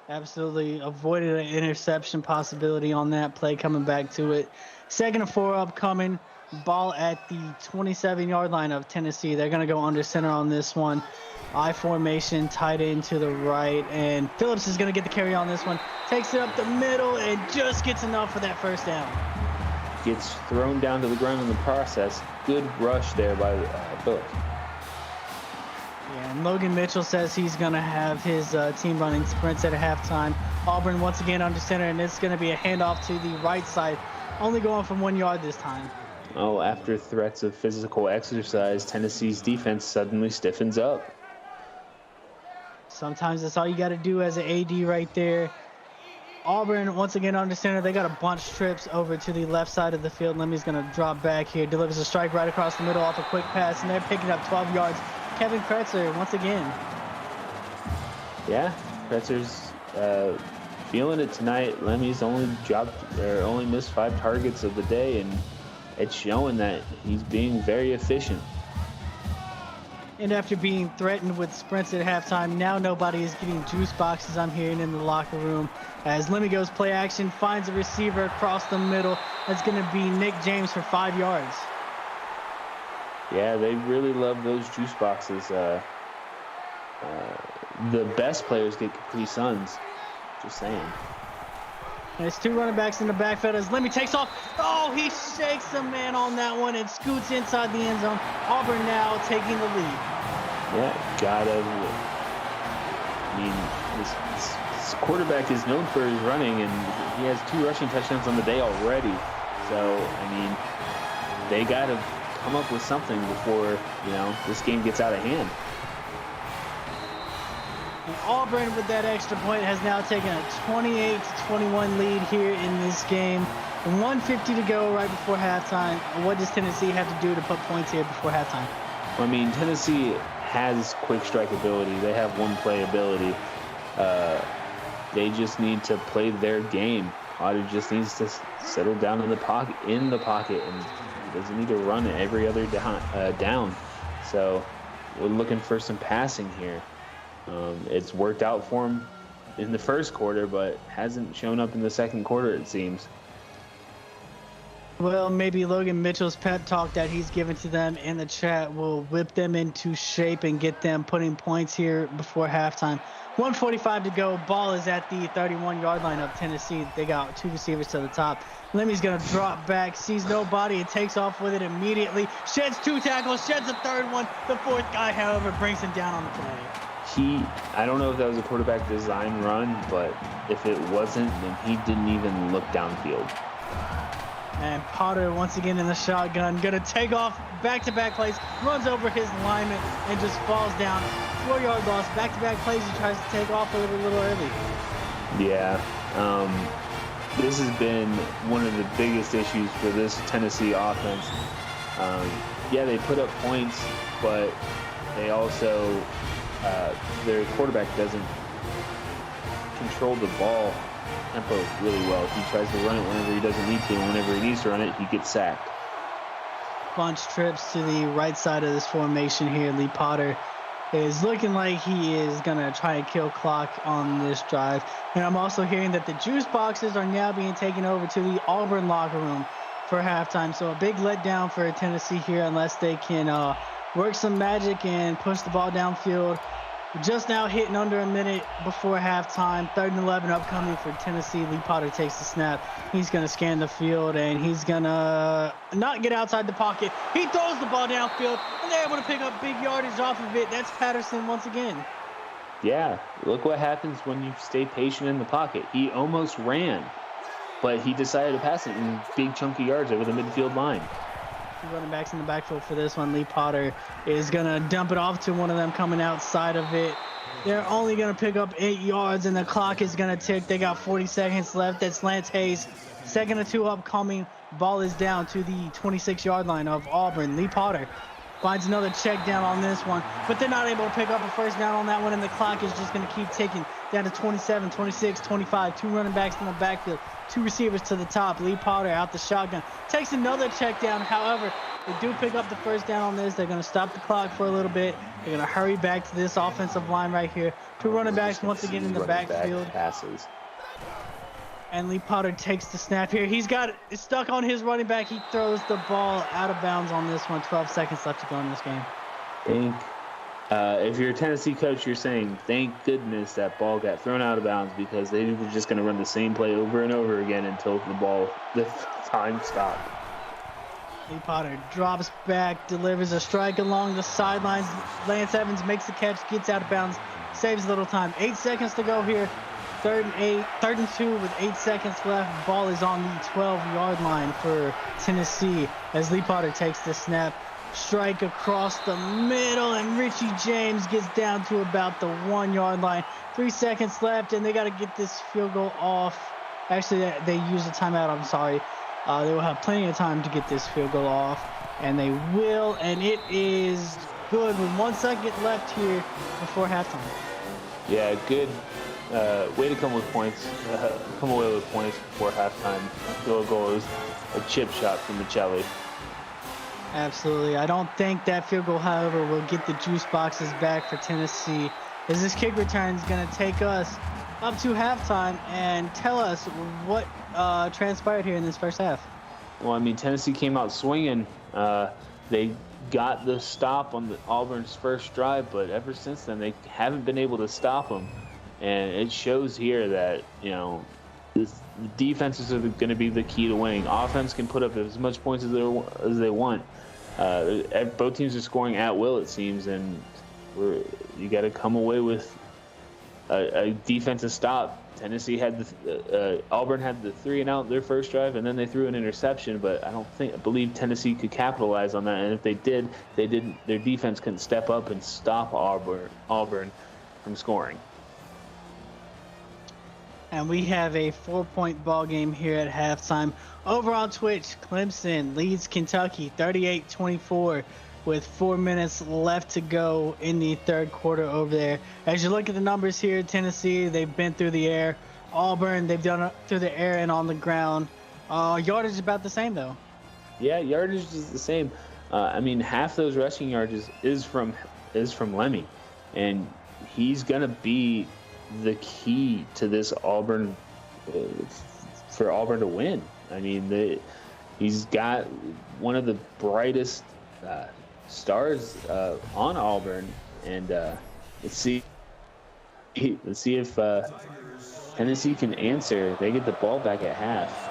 Absolutely avoided an interception possibility on that play, coming back to it. 2nd and 4 upcoming. Ball at the 27-yard line of Tennessee. They're going to go under center on this one. I formation, tight end to the right, and Phillips is going to get the carry on this one. Takes it up the middle and just gets enough for that first down. Gets thrown down to the ground in the process. Good rush there by Phillips. Yeah, and Logan Mitchell says he's going to have his team running sprints at halftime. Auburn once again under center, and it's going to be a handoff to the right side, only going from 1 yard this time. Oh, after threats of physical exercise, Tennessee's defense suddenly stiffens up. Sometimes that's all you got to do as an AD right there. Auburn once again under center. They got a bunch of trips over to the left side of the field. Lemmy's going to drop back here, delivers a strike right across the middle off a quick pass, and they're picking up 12 yards. Kevin Kretzer once again. Yeah, Kretzer's feeling it tonight. Lemmy's only missed 5 targets of the day, and it's showing that he's being very efficient. And after being threatened with sprints at halftime, now nobody is getting juice boxes, I'm hearing in the locker room. As Lemmy goes play action, finds a receiver across the middle. That's going to be Nick James for 5 yards. Yeah, they really love those juice boxes. The best players get Capri Suns. Just saying. And it's 2 running backs in the backfield as Lemmy takes off. Oh, he shakes the man on that one and scoots inside the end zone. Auburn now taking the lead. Yeah, this quarterback is known for his running, and he has 2 rushing touchdowns on the day already. So, they got to come up with something before, this game gets out of hand. And Auburn, with that extra point, has now taken a 28-21 lead here in this game. 1:50 to go right before halftime. What does Tennessee have to do to put points here before halftime? Tennessee has quick strike ability. They have one-play ability. They just need to play their game. Potter just needs to settle down in the pocket, and doesn't need to run it every other down. So we're looking for some passing here. It's worked out for him in the first quarter, but hasn't shown up in the second quarter, it seems. Well, maybe Logan Mitchell's pep talk that he's given to them in the chat will whip them into shape and get them putting points here before halftime. 1:45 to go. Ball is at the 31-yard line of Tennessee. They got 2 receivers to the top. Lemmy's going to drop back, sees nobody, and takes off with it immediately. Sheds 2 tackles, sheds a 3rd one. The 4th guy, however, brings him down on the play. I don't know if that was a quarterback design run, but if it wasn't, then he didn't even look downfield. And Potter once again in the shotgun, gonna take off back-to-back plays, runs over his lineman and just falls down. 4-yard loss, back-to-back plays. He tries to take off a little early. Yeah, this has been one of the biggest issues for this Tennessee offense. Yeah, they put up points, but they also their quarterback doesn't control the ball tempo really well. He tries to run it whenever he doesn't need to, and whenever he needs to run it, he gets sacked. Bunch trips to the right side of this formation here. Lee Potter is looking like he is going to try and kill clock on this drive. And I'm also hearing that the juice boxes are now being taken over to the Auburn locker room for halftime. So a big letdown for Tennessee here unless they can work some magic and push the ball downfield. Just now hitting under a minute before halftime. 3rd and 11 upcoming for Tennessee. Lee Potter takes the snap. He's going to scan the field, and he's going to not get outside the pocket. He throws the ball downfield, and they're able to pick up big yardage off of it. That's Patterson once again. Yeah, look what happens when you stay patient in the pocket. He almost ran, but he decided to pass it in big chunky yards over the midfield line. Running backs in the backfield for this one. Lee Potter is going to dump it off to one of them coming outside of it. They're only going to pick up 8 yards, and the clock is going to tick. They got 40 seconds left. That's Lance Hayes. 2nd and 2 upcoming. Ball is down to the 26-yard line of Auburn. Lee Potter finds another check down on this one, but they're not able to pick up a first down on that one, and the clock is just going to keep ticking down to 27, 26, 25. 2 running backs in the backfield, 2 receivers to the top. Lee Potter out the shotgun, takes another check down. However, they do pick up the first down on this. They're going to stop the clock for a little bit. They're going to hurry back to this offensive line right here. 2 running backs once again in the backfield. Passes. And Lee Potter takes the snap here. He's got it stuck on his running back. He throws the ball out of bounds on this one. 12 seconds left to go in this game. If you're a Tennessee coach, you're saying, thank goodness that ball got thrown out of bounds, because they were just going to run the same play over and over again until the time stopped. Lee Potter drops back, delivers a strike along the sidelines. Lance Evans makes the catch, gets out of bounds, saves a little time. 8 seconds to go here. 3rd and 2 with 8 seconds left. Ball is on the 12-yard line for Tennessee as Lee Potter takes the snap. Strike across the middle, and Richie James gets down to about the 1-yard line. 3 seconds left, and they got to get this field goal off. Actually, they used a timeout. I'm sorry. They will have plenty of time to get this field goal off, and they will, and it is good with 1 second left here before halftime. Yeah, good way to come with points. Come away with points before halftime. Field goal is a chip shot from Michelli. Absolutely. I don't think that field goal, however, will get the juice boxes back for Tennessee, as this kick return is going to take us up to halftime and tell us what transpired here in this first half. Well, I mean, Tennessee came out swinging. They got the stop on Auburn's first drive, but ever since then, they haven't been able to stop them. And it shows here that, the defenses are going to be the key to winning. Offense can put up as much points as they want. Both teams are scoring at will, it seems, and you got to come away with a defensive stop. Tennessee had Auburn had the 3-and-out their first drive, and then they threw an interception. But I believe Tennessee could capitalize on that. And if they did, their defense couldn't step up and stop Auburn from scoring. And we have a 4-point ball game here at halftime. Over on Twitch, Clemson leads Kentucky 38-24 with 4 minutes left to go in the third quarter over there. As you look at the numbers here, Tennessee, they've been through the air. Auburn, they've done it through the air and on the ground. Yardage is about the same, though. Yeah, yardage is the same. I mean, half those rushing yards is from Lemmy, and he's gonna be the key to this Auburn for Auburn to win. I mean, he's got one of the brightest stars on Auburn, and let's see if Tennessee can answer. They get the ball back at half.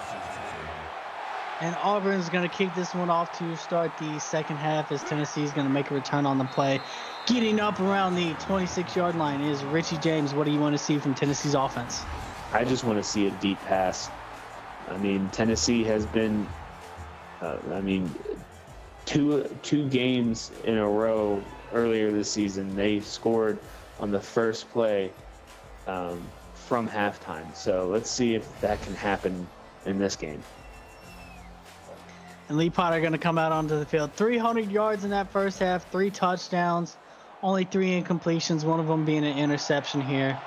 And Auburn's going to kick this one off to start the second half, as Tennessee's going to make a return on the play. Getting up around the 26-yard line is Richie James. What do you want to see from Tennessee's offense? I just want to see a deep pass. I mean, Tennessee has been, two games in a row earlier this season, they scored on the first play from halftime. So let's see if that can happen in this game. And Lee Potter going to come out onto the field. 300 yards in that first half, 3 touchdowns, only 3 incompletions, one of them being an interception here.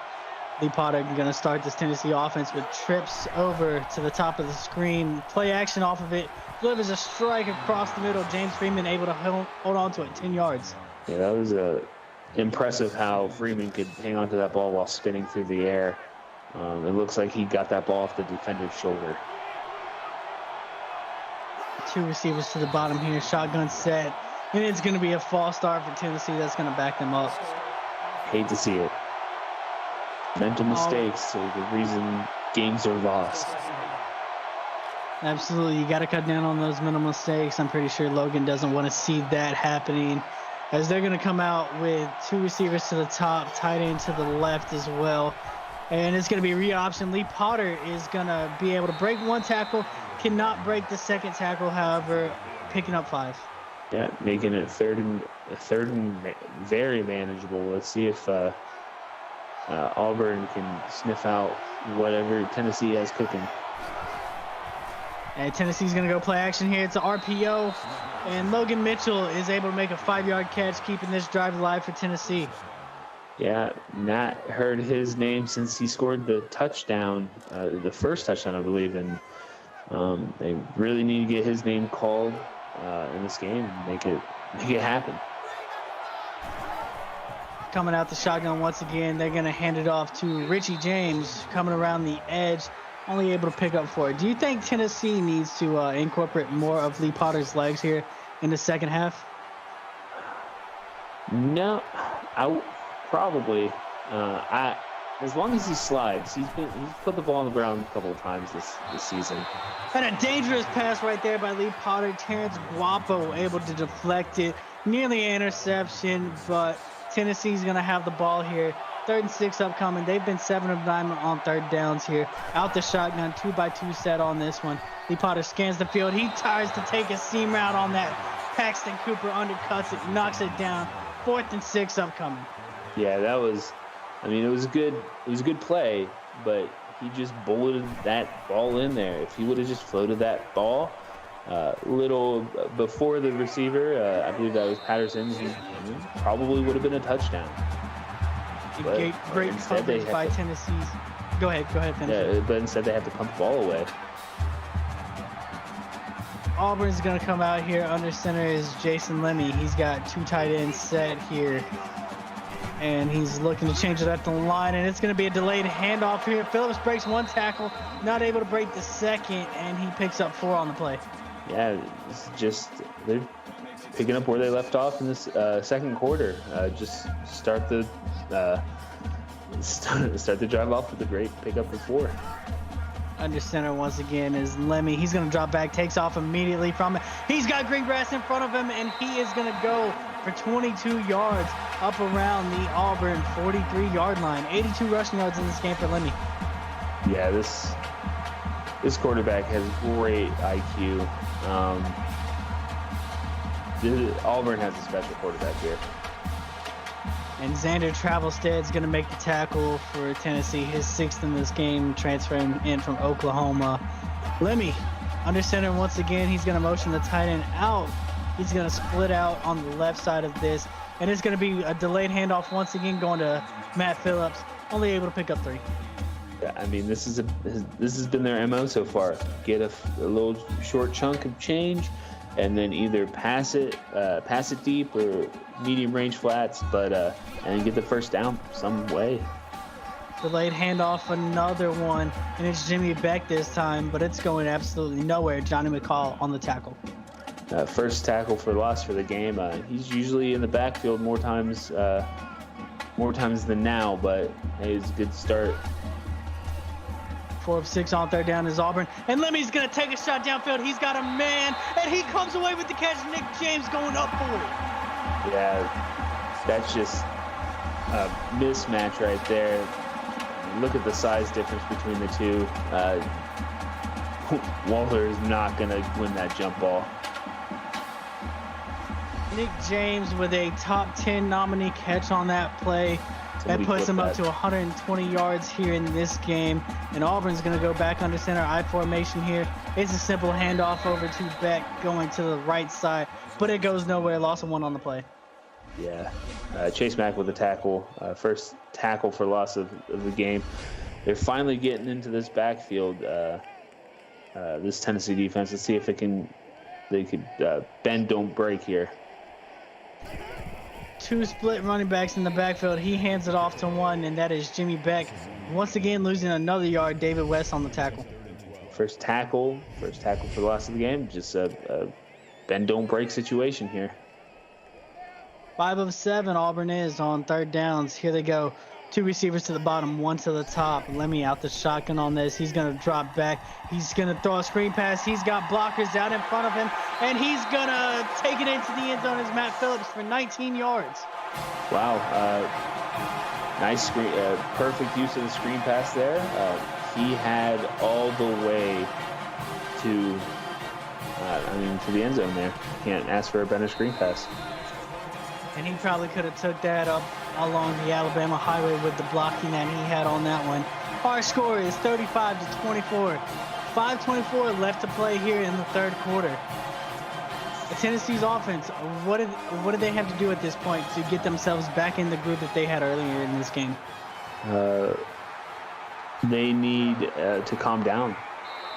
Lee Potter going to start this Tennessee offense with trips over to the top of the screen. Play action off of it. Delivers a strike across the middle. James Freeman able to hold on to it, 10 yards. Yeah, that was impressive how Freeman could hang on to that ball while spinning through the air. It looks like he got that ball off the defender's shoulder. 2 receivers to the bottom here. Shotgun set. And it's going to be a false start for Tennessee. That's going to back them up. Hate to see it. Mental mistakes are the reason games are lost. Absolutely. You got to cut down on those mental mistakes. I'm pretty sure Logan doesn't want to see that happening, as they're going to come out with 2 receivers to the top, tight end to the left as well. And it's going to be a read option. Lee Potter is going to be able to break 1 tackle, cannot break the second tackle, however, picking up 5. Yeah, making it third and very manageable. Let's see if Auburn can sniff out whatever Tennessee has cooking. And Tennessee's going to go play action here. It's an RPO. And Logan Mitchell is able to make a 5-yard catch, keeping this drive alive for Tennessee. Yeah, not heard his name since he scored the touchdown, the first touchdown, I believe. And they really need to get his name called in this game and make it happen. Coming out the shotgun once again, they're going to hand it off to Richie James, coming around the edge, only able to pick up 4. Do you think Tennessee needs to incorporate more of Lee Potter's legs here in the second half? No, probably. As long as he slides, he's put the ball on the ground a couple of times this season. And a dangerous pass right there by Lee Potter. Terrence Guapo able to deflect it. Nearly an interception, but Tennessee's going to have the ball here. 3rd and 6 upcoming. They've been 7 of 9 on 3rd downs here. Out the shotgun, 2x2 set on this one. Lee Potter scans the field. He tries to take a seam route on that. Paxton Cooper undercuts it, knocks it down. 4th and 6 upcoming. Yeah, that was, it was good. It was a good play, but he just bulleted that ball in there. If he would have just floated that ball little before the receiver, I believe that was Patterson, he probably would have been a touchdown. Great coverage by Tennessee's. Go ahead, finish. Yeah, but instead they have to pump the ball away. Auburn's going to come out here. Under center is Jason Lemmy. He's got 2 tight ends set here. And he's looking to change it up the line, and it's going to be a delayed handoff here. Phillips breaks 1 tackle, not able to break the second, and he picks up 4 on the play. Yeah, it's just they're picking up where they left off in this second quarter. Just start the drive off with a great pickup of 4. Under center once again is Lemmy. He's going to drop back, takes off immediately from it. He's got Greengrass in front of him, and he is going to go for 22 yards up around the Auburn 43-yard line. 82 rushing yards in this game for Lemmy. Yeah, this quarterback has great IQ. Auburn has a special quarterback here. And Xander Travelstead's going to make the tackle for Tennessee, his 6th in this game, transferring in from Oklahoma. Lemmy, under center once again. He's going to motion the tight end out. He's going to split out on the left side of this. And it's going to be a delayed handoff once again going to Matt Phillips, only able to pick up 3. Yeah, this has been their MO so far. Get a little short chunk of change, and then either pass it deep or medium range flats, and get the first down some way. Delayed handoff, another one, and it's Jimmy Beck this time, but it's going absolutely nowhere. Johnny McCall on the tackle. First tackle for loss for the game. He's usually in the backfield more times than now, but hey, it's a good start. 4 of 6 on 3rd down is Auburn, and Lemmy's gonna take a shot downfield. He's got a man, and he comes away with the catch. Nick James going up for it. Yeah, that's just a mismatch right there. Look at the size difference between the two. Waller is not gonna win that jump ball. Nick James with a top 10 nominee catch on that play. That puts him up to 120 yards here in this game. And Auburn's going to go back under center I formation here. It's a simple handoff over to Beck going to the right side, but it goes nowhere. Loss of 1 on the play. Yeah. Chase Mack with a tackle. First tackle for loss of the game. They're finally getting into this backfield, this Tennessee defense. Let's see if they could bend, don't break here. 2 split running backs in the backfield. He hands it off to 1, and that is Jimmy Beck. Once again, losing another yard. David West on the tackle. First tackle for the loss of the game. Just a bend, don't break situation here. 5 of 7 Auburn is on 3rd downs. Here they go. 2 receivers to the bottom, 1 to the top. Lemmy out the shotgun on this. He's going to drop back. He's going to throw a screen pass. He's got blockers out in front of him, and he's going to take it into the end zone as Matt Phillips for 19 yards. Wow. Nice screen. Perfect use of the screen pass there. He had all the way to the end zone there. Can't ask for a better screen pass. And he probably could have took that up along the Alabama highway with the blocking that he had on that one. Our score is 35-24. 5:24 left to play here in the third quarter. Tennessee's offense, what do they have to do at this point to get themselves back in the group that they had earlier in this game? They need to calm down.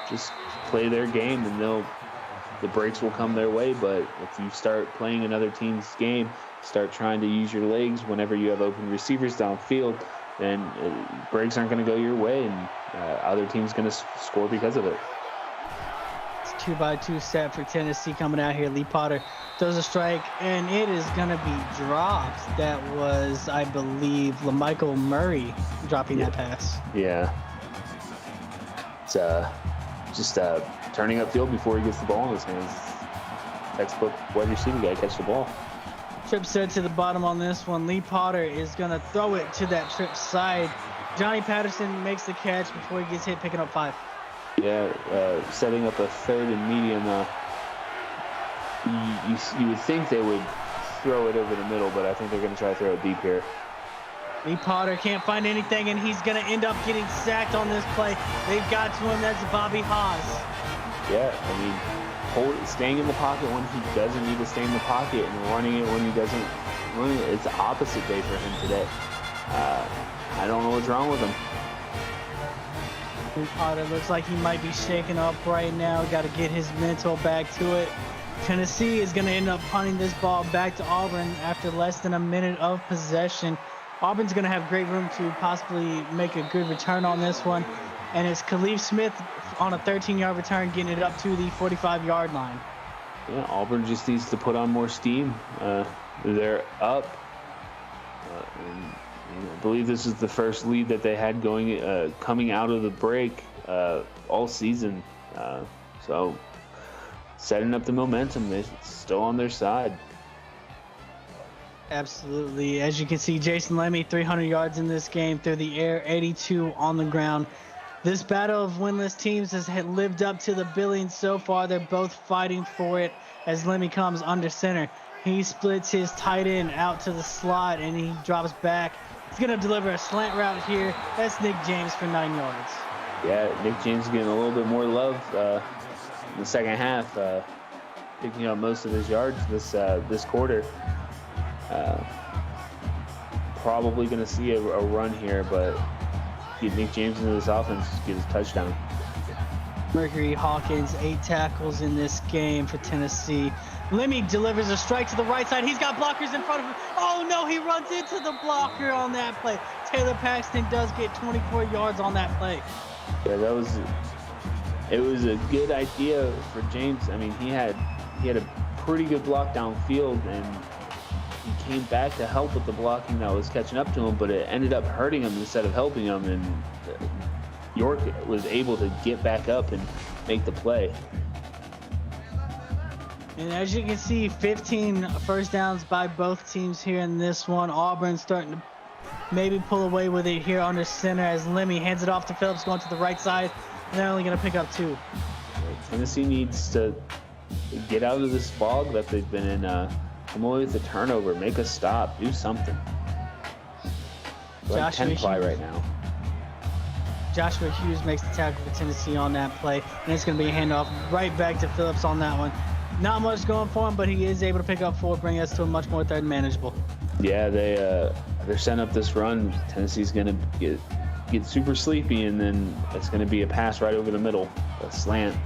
Just play their game, and the breaks will come their way. But if you start playing another team's game, start trying to use your legs whenever you have open receivers downfield, then breaks aren't going to go your way, and other team's going to score because of it. 2-by-2 set for Tennessee coming out here. Lee Potter throws a strike, and it is going to be dropped. That was, I believe, LaMichael Murray dropping that pass. Yeah. It's just turning upfield before he gets the ball in his hands. Textbook wide receiver guy catch the ball. Trip set to the bottom on this one. Lee Potter is going to throw it to that trip side. Johnny Patterson makes the catch before he gets hit, picking up 5. Yeah, setting up a third and medium. You would think they would throw it over the middle, but I think they're going to try to throw it deep here. Lee Potter can't find anything, and he's going to end up getting sacked on this play. They've got to him. That's Bobby Haas. Yeah, I mean, staying in the pocket when he doesn't need to stay in the pocket, and running it when he doesn't. It's the opposite day for him today. I don't know what's wrong with him. Lee Potter looks like he might be shaken up right now. Got to get his mental back to it. Tennessee is going to end up punting this ball back to Auburn after less than a minute of possession. Auburn's going to have great room to possibly make a good return on this one. And it's Khalif Smith on a 13-yard return getting it up to the 45-yard line. Yeah, Auburn just needs to put on more steam. They're up. And I believe this is the first lead that they had coming out of the break all season. So setting up the momentum, they're still on their side. Absolutely. As you can see, Jason Lemmy, 300 yards in this game through the air, 82 on the ground. This battle of winless teams has lived up to the billing so far. They're both fighting for it as Lemmy comes under center. He splits his tight end out to the slot, and he drops back. He's going to deliver a slant route here. That's Nick James for 9 yards. Yeah, Nick James getting a little bit more love in the second half, picking up most of his yards this quarter. Probably going to see a run here, but get Nick James into this offense, get his touchdown. Mercury Hawkins, 8 tackles in this game for Tennessee. Lemmy delivers a strike to the right side. He's got blockers in front of him. Oh no, he runs into the blocker on that play. Taylor Paxton does get 24 yards on that play. Yeah, it was a good idea for James. I mean, he had a pretty good block downfield, and he came back to help with the blocking that was catching up to him, but it ended up hurting him instead of helping him, and York was able to get back up and make the play. And as you can see, 15 first downs by both teams here in this one. Auburn starting to maybe pull away with it here under center as Lemmy hands it off to Phillips going to the right side, and they're only going to pick up 2. Tennessee needs to get out of this fog that they've been in. Come away with a turnover, make a stop, do something. Like 10 play right now. Joshua Hughes makes the tackle for Tennessee on that play, and it's going to be a handoff right back to Phillips on that one. Not much going for him, but he is able to pick up 4, bring us to a much more third and manageable. Yeah, they're setting up this run. Tennessee's going to get super sleepy, and then it's going to be a pass right over the middle, a slant.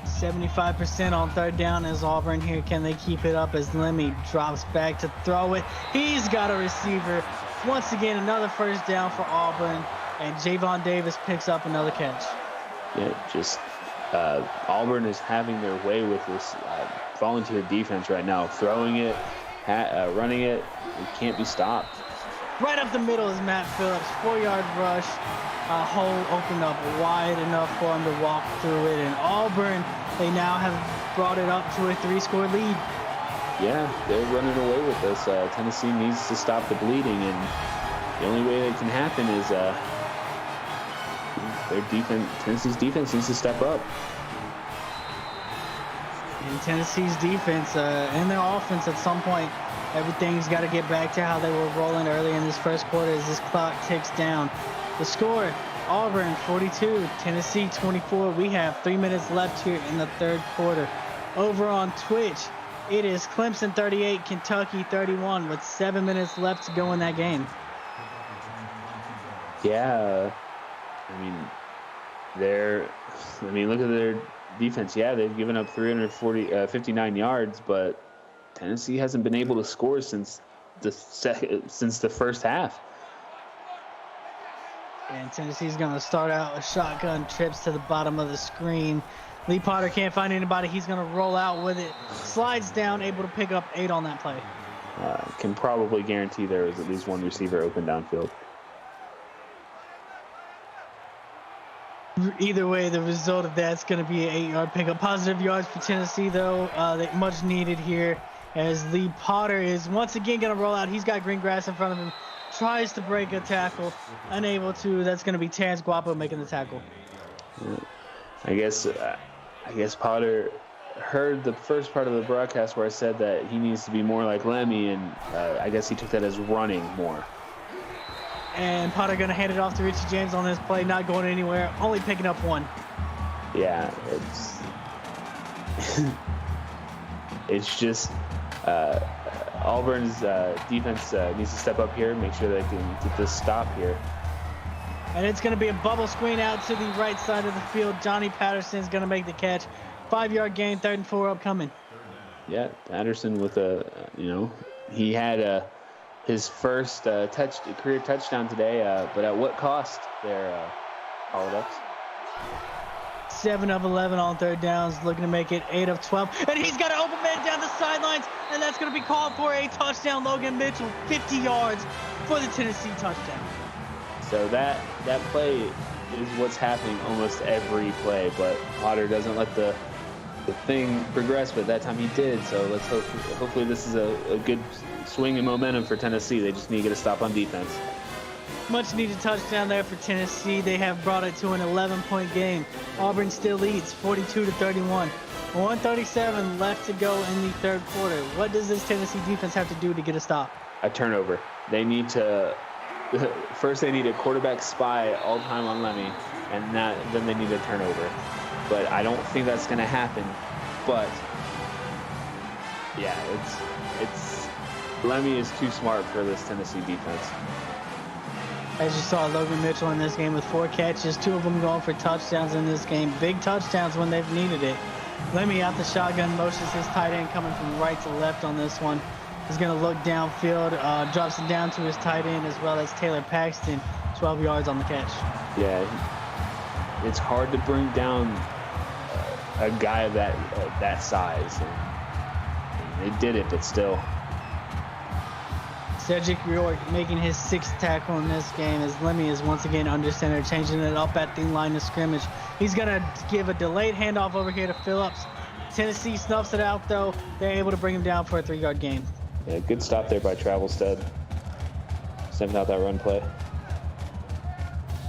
75% on third down as Auburn here. Can they keep it up as Lemmy drops back to throw it? He's got a receiver. Once again, another first down for Auburn, and Javon Davis picks up another catch. Yeah, just Auburn is having their way with this volunteer defense right now. Throwing it, running it, it can't be stopped. Right up the middle is Matt Phillips, 4-yard rush. A hole opened up wide enough for him to walk through it, and Auburn, they now have brought it up to a 3-score lead. Yeah, they're running away with this. Tennessee needs to stop the bleeding, and the only way that can happen is their defense. Tennessee's defense needs to step up. And Tennessee's defense and their offense, at some point, everything's got to get back to how they were rolling early in this first quarter as this clock ticks down. The score, Auburn 42, Tennessee 24. We have 3 minutes left here in the third quarter. Over on Twitch, it is Clemson 38, Kentucky 31 with 7 minutes left to go in that game. Yeah, I mean, look at their defense. Yeah, they've given up 59 yards, but Tennessee hasn't been able to score since the first half. And Tennessee's going to start out with shotgun trips to the bottom of the screen. Lee Potter can't find anybody. He's going to roll out with it. Slides down, able to pick up 8 on that play. Can probably guarantee there was at least one receiver open downfield. Either way, the result of that's going to be an 8-yard pickup. Positive yards for Tennessee, though. They much needed here as Lee Potter is once again going to roll out. He's got green grass in front of him. Tries to break a tackle. Unable to. That's going to be Terrence Guapo making the tackle. Yeah. I guess Potter heard the first part of the broadcast where I said that he needs to be more like Lemmy, and I guess he took that as running more. And Potter going to hand it off to Richie James on this play, not going anywhere, only picking up 1. Yeah, it's just Auburn's defense needs to step up here, make sure they can get this stop here. And it's going to be a bubble screen out to the right side of the field. Johnny Patterson's going to make the catch. 5-yard gain, 3rd and 4 upcoming. Yeah, Patterson with he had his first career touchdown today, but at what cost there, Holodex? 7 of 11 on 3rd downs, looking to make it 8 of 12. And he's got an open man down the sidelines, and that's going to be called for a touchdown. Logan Mitchell, 50 yards for the Tennessee touchdown. So that play is what's happening almost every play, but Potter doesn't let the thing progress, but that time he did. So let's hopefully this is a good swing in momentum for Tennessee. They just need to get a stop on defense. Much needed touchdown there for Tennessee. They have brought it to an 11-point game. Auburn still leads 42-31. 1:37 left to go in the third quarter. What does this Tennessee defense have to do to get a stop? A turnover. They need to first they need a quarterback spy all the time on Lemmy, and then they need a turnover. But I don't think that's going to happen. But yeah, it's Lemmy is too smart for this Tennessee defense. As you saw, Logan Mitchell in this game with 4 catches, 2 of them going for touchdowns in this game. Big touchdowns when they've needed it. Lemmy out the shotgun, motions his tight end coming from right to left on this one. He's going to look downfield, drops it down to his tight end as well as Taylor Paxton, 12 yards on the catch. Yeah, it's hard to bring down a guy of that size. And they did it, but still. Cedric York making his 6th tackle in this game as Lemmy is once again under center, changing it up at the line of scrimmage. He's going to give a delayed handoff over here to Phillips. Tennessee snuffs it out, though. They're able to bring him down for a 3-yard gain. Yeah, good stop there by Travelstead. Sniffing out that run play.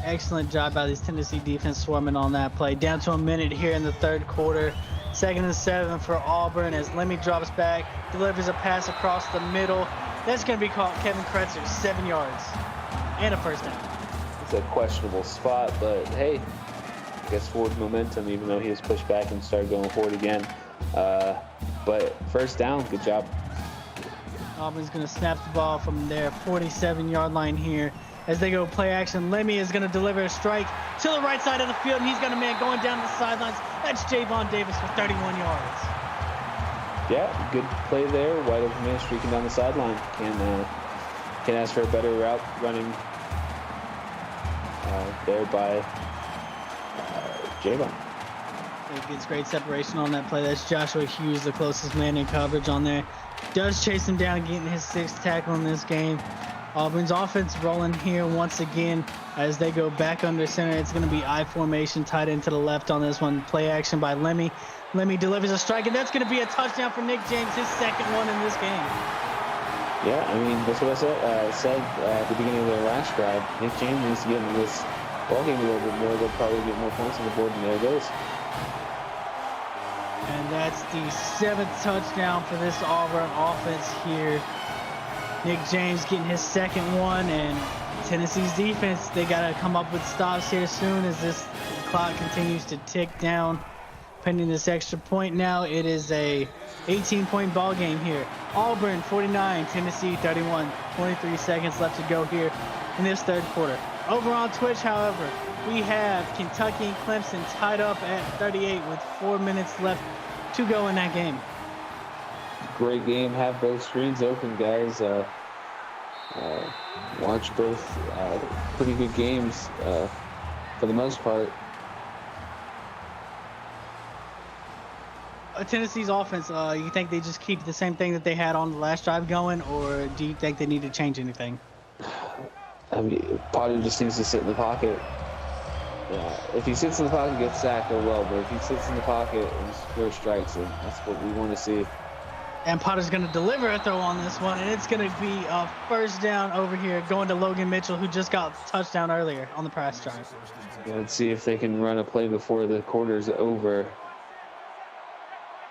Excellent job by this Tennessee defense swarming on that play. Down to a minute here in the third quarter. 2nd and 7 for Auburn as Lemmy drops back, delivers a pass across the middle. That's going to be called Kevin Kretzer, 7 yards and a 1st down. It's a questionable spot, but hey, I guess forward momentum, even though he was pushed back and started going forward again. But 1st down, good job. Auburn's going to snap the ball from their 47-yard line here. As they go play action, Lemmy is going to deliver a strike to the right side of the field, and he's got a man going down the sidelines. That's Javon Davis for 31 yards. Yeah, good play there. Wide open man streaking down the sideline. Can't ask for a better route running there by Javon. He gets great separation on that play. That's Joshua Hughes, the closest man in coverage on there. Does chase him down, getting his 6th tackle in this game. Auburn's offense rolling here once again as they go back under center. It's going to be I formation, tight end to the left on this one. Play action by Lemmy. Lemmy delivers a strike, and that's going to be a touchdown for Nick James, his 2nd one in this game. Yeah, I mean, that's what I said at the beginning of the last drive. Nick James needs to get into this ball game a little bit more. They'll probably get more points on the board, and there it goes. And that's the 7th touchdown for this Auburn offense here. Nick James getting his 2nd one, and Tennessee's defense, they got to come up with stops here soon as this clock continues to tick down. Pending this extra point now, it is a 18-point ball game here. Auburn 49, Tennessee 31. 23 seconds left to go here in this third quarter. Over on Twitch, however, we have Kentucky and Clemson tied up at 38 with 4 minutes left to go in that game. Great game. Have both screens open, guys. Watch both pretty good games for the most part. Tennessee's offense, you think they just keep the same thing that they had on the last drive going, or do you think they need to change anything? I mean, Potter just needs to sit in the pocket. If he sits in the pocket and gets sacked, oh well, but if he sits in the pocket and throws strikes, then that's what we want to see. And Potter's going to deliver a throw on this one, and it's going to be a first down over here going to Logan Mitchell, who just got a touchdown earlier on the pass drive. Yeah, let's see if they can run a play before the quarter's over.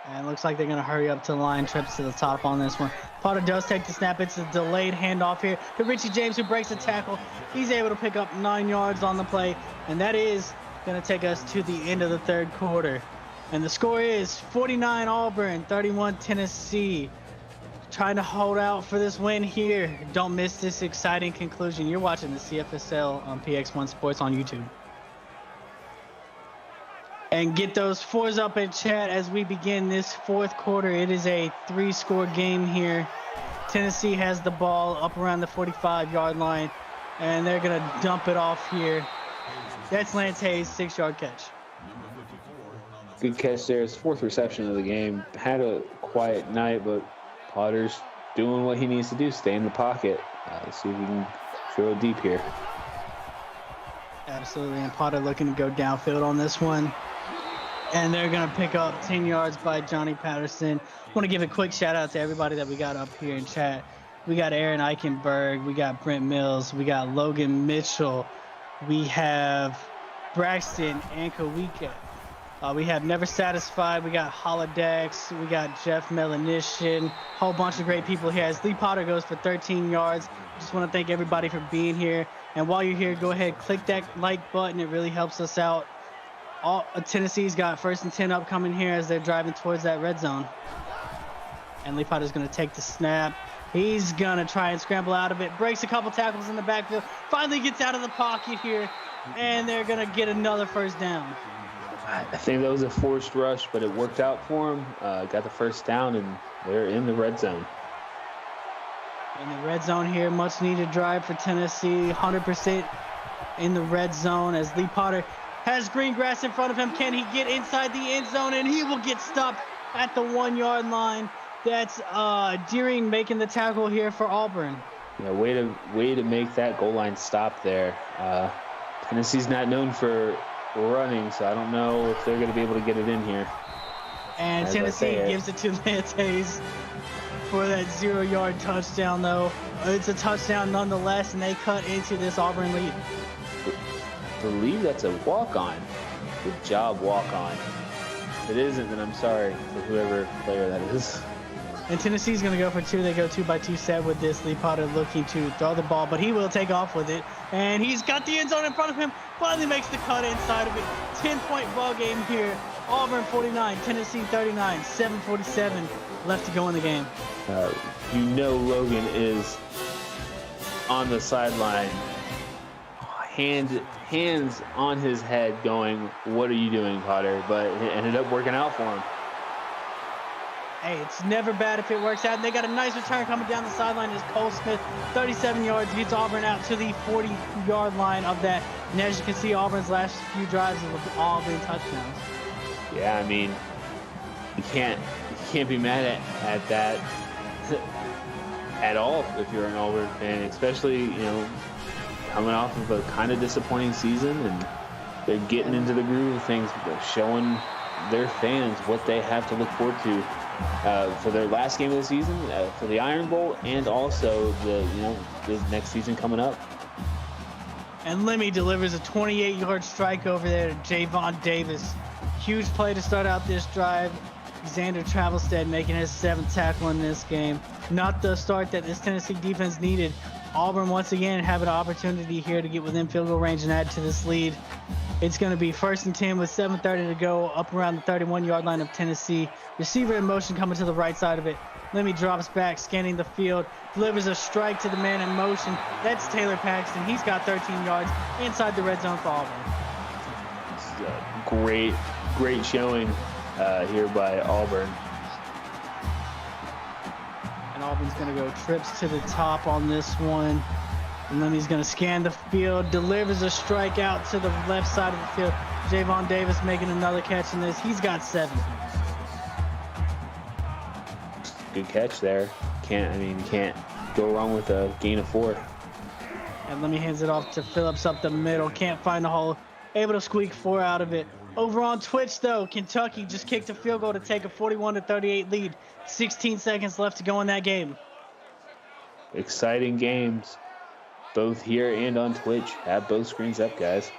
And it looks like they're going to hurry up to the line, trips to the top on this one. Potter does take the snap. It's a delayed handoff here to Richie James, who breaks the tackle. He's able to pick up 9 yards on the play, and that is going to take us to the end of the third quarter. And the score is 49 Auburn, 31 Tennessee. Trying to hold out for this win here. Don't miss this exciting conclusion. You're watching the CFSL on PX1 Sports on YouTube. And get those fours up in chat as we begin this fourth quarter. It is a 3-score game here. Tennessee has the ball up around the 45-yard line, and they're going to dump it off here. That's Lance Hayes' 6-yard catch. Good catch there. His 4th reception of the game. Had a quiet night, but Potter's doing what he needs to do. Stay in the pocket. See if he can throw it deep here. Absolutely, and Potter looking to go downfield on this one. And they're going to pick up 10 yards by Johnny Patterson. I want to give a quick shout out to everybody that we got up here in chat. We got Aaron Eichenberg, we got Brent Mills, we got Logan Mitchell, we have Braxton Ankawika. We have Never Satisfied, we got Holodex, we got Jeff Melanishin, whole bunch of great people here. As Lee Potter goes for 13 yards, just want to thank everybody for being here. And while you're here, go ahead, click that like button. It really helps us out. Tennessee's got 1st and 10 upcoming here as they're driving towards that red zone. And Lee Potter's going to take the snap. He's going to try and scramble out of it. Breaks a couple tackles in the backfield. Finally gets out of the pocket here. And they're going to get another first down. I think that was a forced rush, but it worked out for him. Got the first down, and they're in the red zone. In the red zone here, much needed drive for Tennessee. 100% in the red zone as Lee Potter has green grass in front of him. Can he get inside the end zone? And he will get stopped at the 1-yard line. That's Deering making the tackle here for Auburn. Yeah, way to make that goal line stop there. Tennessee's not known for running, so I don't know if they're going to be able to get it in here. And As Tennessee gives it to Lance Hayes for that 0-yard touchdown, though. It's a touchdown nonetheless, and they cut into this Auburn lead. I believe that's a walk-on. Good job, walk-on. If it isn't, then I'm sorry for whoever player that is. And Tennessee's going to go for 2. They go 2-by-2 set with this. Lee Potter looking to throw the ball, but he will take off with it. And he's got the end zone in front of him. Finally makes the cut inside of it. 10-point ball game here. Auburn 49, Tennessee 39, 7:47 left to go in the game. You know Logan is on the sideline, hands on his head going, what are you doing, Potter? But it ended up working out for him. Hey, it's never bad if it works out. And they got a nice return coming down the sideline as Cole Smith, 37 yards, gets Auburn out to the 40-yard line of that. And as you can see, Auburn's last few drives have all been touchdowns. Yeah, I mean, you can't be mad at that at all if you're an Auburn fan, especially, you know, coming off of a kind of disappointing season, and they're getting into the groove of things, showing their fans what they have to look forward to for their last game of the season, for the Iron Bowl, and also the next season coming up. And Lemmy delivers a 28-yard strike over there to Javon Davis. Huge play to start out this drive. Xander Travelstead making his 7th tackle in this game. Not the start that this Tennessee defense needed. Auburn once again have an opportunity here to get within field goal range and add to this lead. It's going to be 1st and 10 with 7:30 to go, up around the 31-yard line of Tennessee. Receiver in motion coming to the right side of it. Lemmy drops back, scanning the field, delivers a strike to the man in motion. That's Taylor Paxton. He's got 13 yards inside the red zone for Auburn. This is a great showing here by Auburn. And Auburn's going to go trips to the top on this one. And then he's going to scan the field, delivers a strike out to the left side of the field. Javon Davis making another catch in this. He's got 7. Good catch there. Can't go wrong with a gain of 4. And Lemmy hands it off to Phillips up the middle. Can't find the hole. Able to squeak 4 out of it. Over on Twitch, though, Kentucky just kicked a field goal to take a 41-38 lead. 16 seconds left to go in that game. Exciting games, both here and on Twitch. Have both screens up, guys.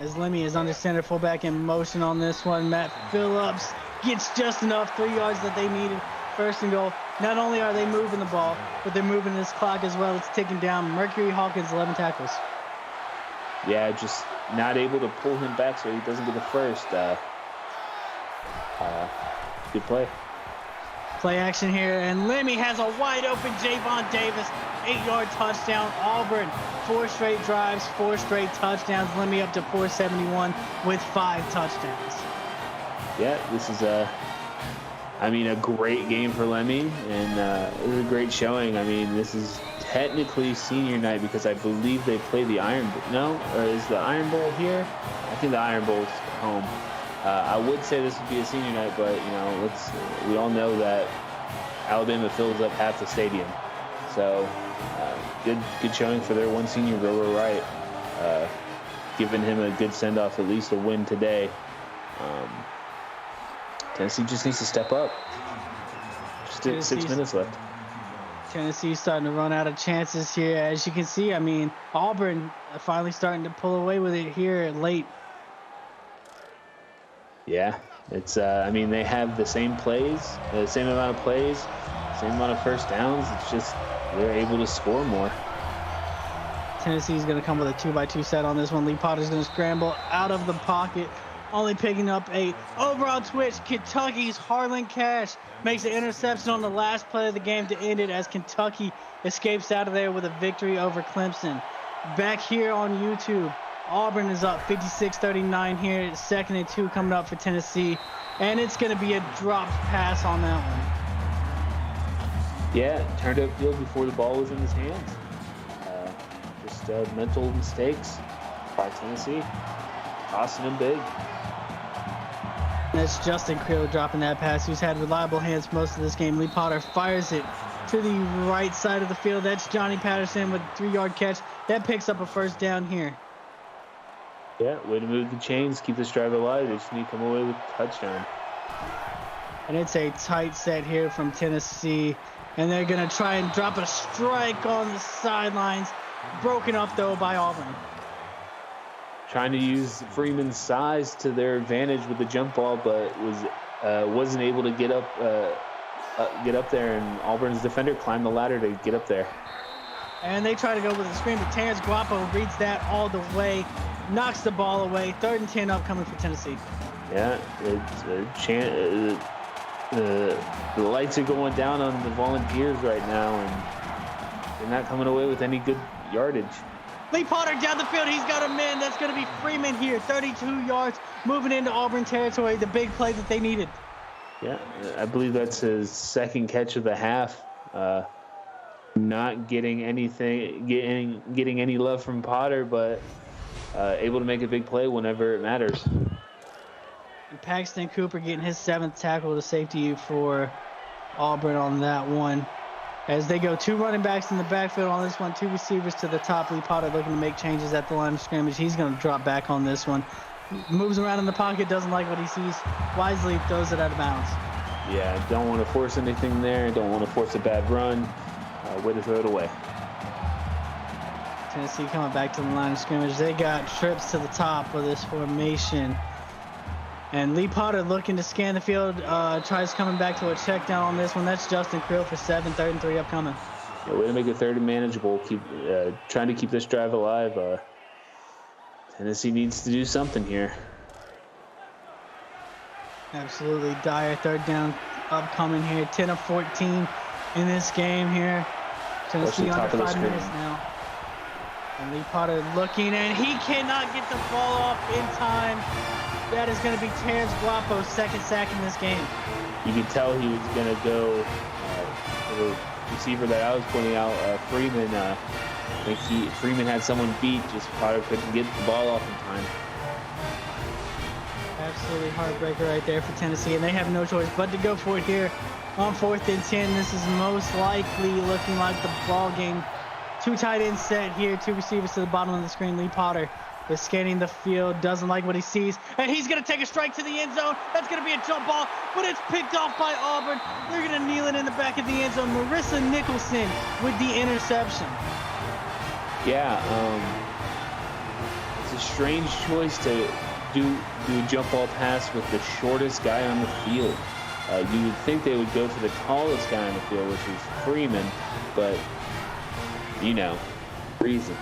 As Lemmy is under center, fullback in motion on this one. Matt Phillips gets just enough, 3 yards that they needed. 1st and goal. Not only are they moving the ball, but they're moving this clock as well. It's ticking down. Mercury Hawkins, 11 tackles. Yeah, just not able to pull him back so he doesn't get the first. Good play. Play action here, and Lemmy has a wide open Javon Davis, 8-yard touchdown. Auburn, 4 straight drives, 4 straight touchdowns. Lemmy up to 471 with 5 touchdowns. Yeah, this is a great game for Lemmy, and it was a great showing. This is technically senior night because I believe they play the Iron Bowl. No, or is the Iron Bowl here? I think the Iron Bowl's home. I would say this would be a senior night, but we all know that Alabama fills up half the stadium. So good showing for their one senior, Grover Wright, giving him a good send off, at least a win today. Tennessee just needs to step up. Just 6 minutes left. Tennessee's starting to run out of chances here. As you can see, Auburn finally starting to pull away with it here late. Yeah, it's they have the same plays, the same amount of plays, same amount of first downs. It's just they're able to score more. Tennessee's going to come with a 2x2 set on this one. Lee Potter's going to scramble out of the pocket, only picking up 8. Over on Twitch, Kentucky's Harlan Cash makes an interception on the last play of the game to end it as Kentucky escapes out of there with a victory over Clemson. Back here on YouTube, Auburn is up 56-39 here. 2nd and 2 coming up for Tennessee. And it's going to be a dropped pass on that one. Yeah, turned upfield before the ball was in his hands. Just mental mistakes by Tennessee. Costing him big. That's Justin Creel dropping that pass, who's had reliable hands most of this game. Lee Potter fires it to the right side of the field. That's Johnny Patterson with a 3-yard catch. That picks up a 1st down here. Yeah, way to move the chains, keep this drive alive. They just need to come away with a touchdown. And it's a tight set here from Tennessee. And they're going to try and drop a strike on the sidelines. Broken up, though, by Auburn. Trying to use Freeman's size to their advantage with the jump ball, but wasn't able to get up there, and Auburn's defender climbed the ladder to get up there. And they try to go with a screen, but Terrence Guapo reads that all the way, knocks the ball away. 3rd and 10 upcoming for Tennessee. Yeah, it's a chance. The lights are going down on the Volunteers right now, and they're not coming away with any good yardage. Lee Potter down the field. He's got a man. That's going to be Freeman here. 32 yards, moving into Auburn territory. The big play that they needed. Yeah, I believe that's his 2nd catch of the half. Not getting anything, getting any love from Potter, but able to make a big play whenever it matters. And Paxton Cooper getting his 7th tackle to safety for Auburn on that one. As they go 2 running backs in the backfield on this one, 2 receivers to the top. Lee Potter looking to make changes at the line of scrimmage. He's going to drop back on this one. Moves around in the pocket, doesn't like what he sees. Wisely throws it out of bounds. Yeah, don't want to force anything there. Don't want to force a bad run. Way to throw it away. Tennessee coming back to the line of scrimmage. They got trips to the top of this formation. And Lee Potter looking to scan the field, tries coming back to a check down on this one. That's Justin Creel for 7, 3rd and 3 upcoming. Yeah, way to make it third and manageable. Keep trying to keep this drive alive. Tennessee needs to do something here. Absolutely dire third down upcoming here. 10 of 14 in this game here. Tennessee under 5 minutes now. And Lee Potter looking, and he cannot get the ball off in time. That is going to be Terrence Guapo's second sack in this game. You could tell he was going to go for the receiver that I was pointing out, Freeman. I think Freeman had someone beat, just Potter couldn't get the ball off in time. Absolutely heartbreaker right there for Tennessee, and they have no choice but to go for it here on 4th and 10. This is most likely looking like the ball game. 2 tight ends set here, 2 receivers to the bottom of the screen. Lee Potter is scanning the field, doesn't like what he sees, and he's going to take a strike to the end zone. That's going to be a jump ball, but it's picked off by Auburn. They're going to kneel it in the back of the end zone. Marissa Nicholson with the interception. Yeah, it's a strange choice to do a jump ball pass with the shortest guy on the field. You would think they would go for the tallest guy on the field, which is Freeman, but, you know, reasons.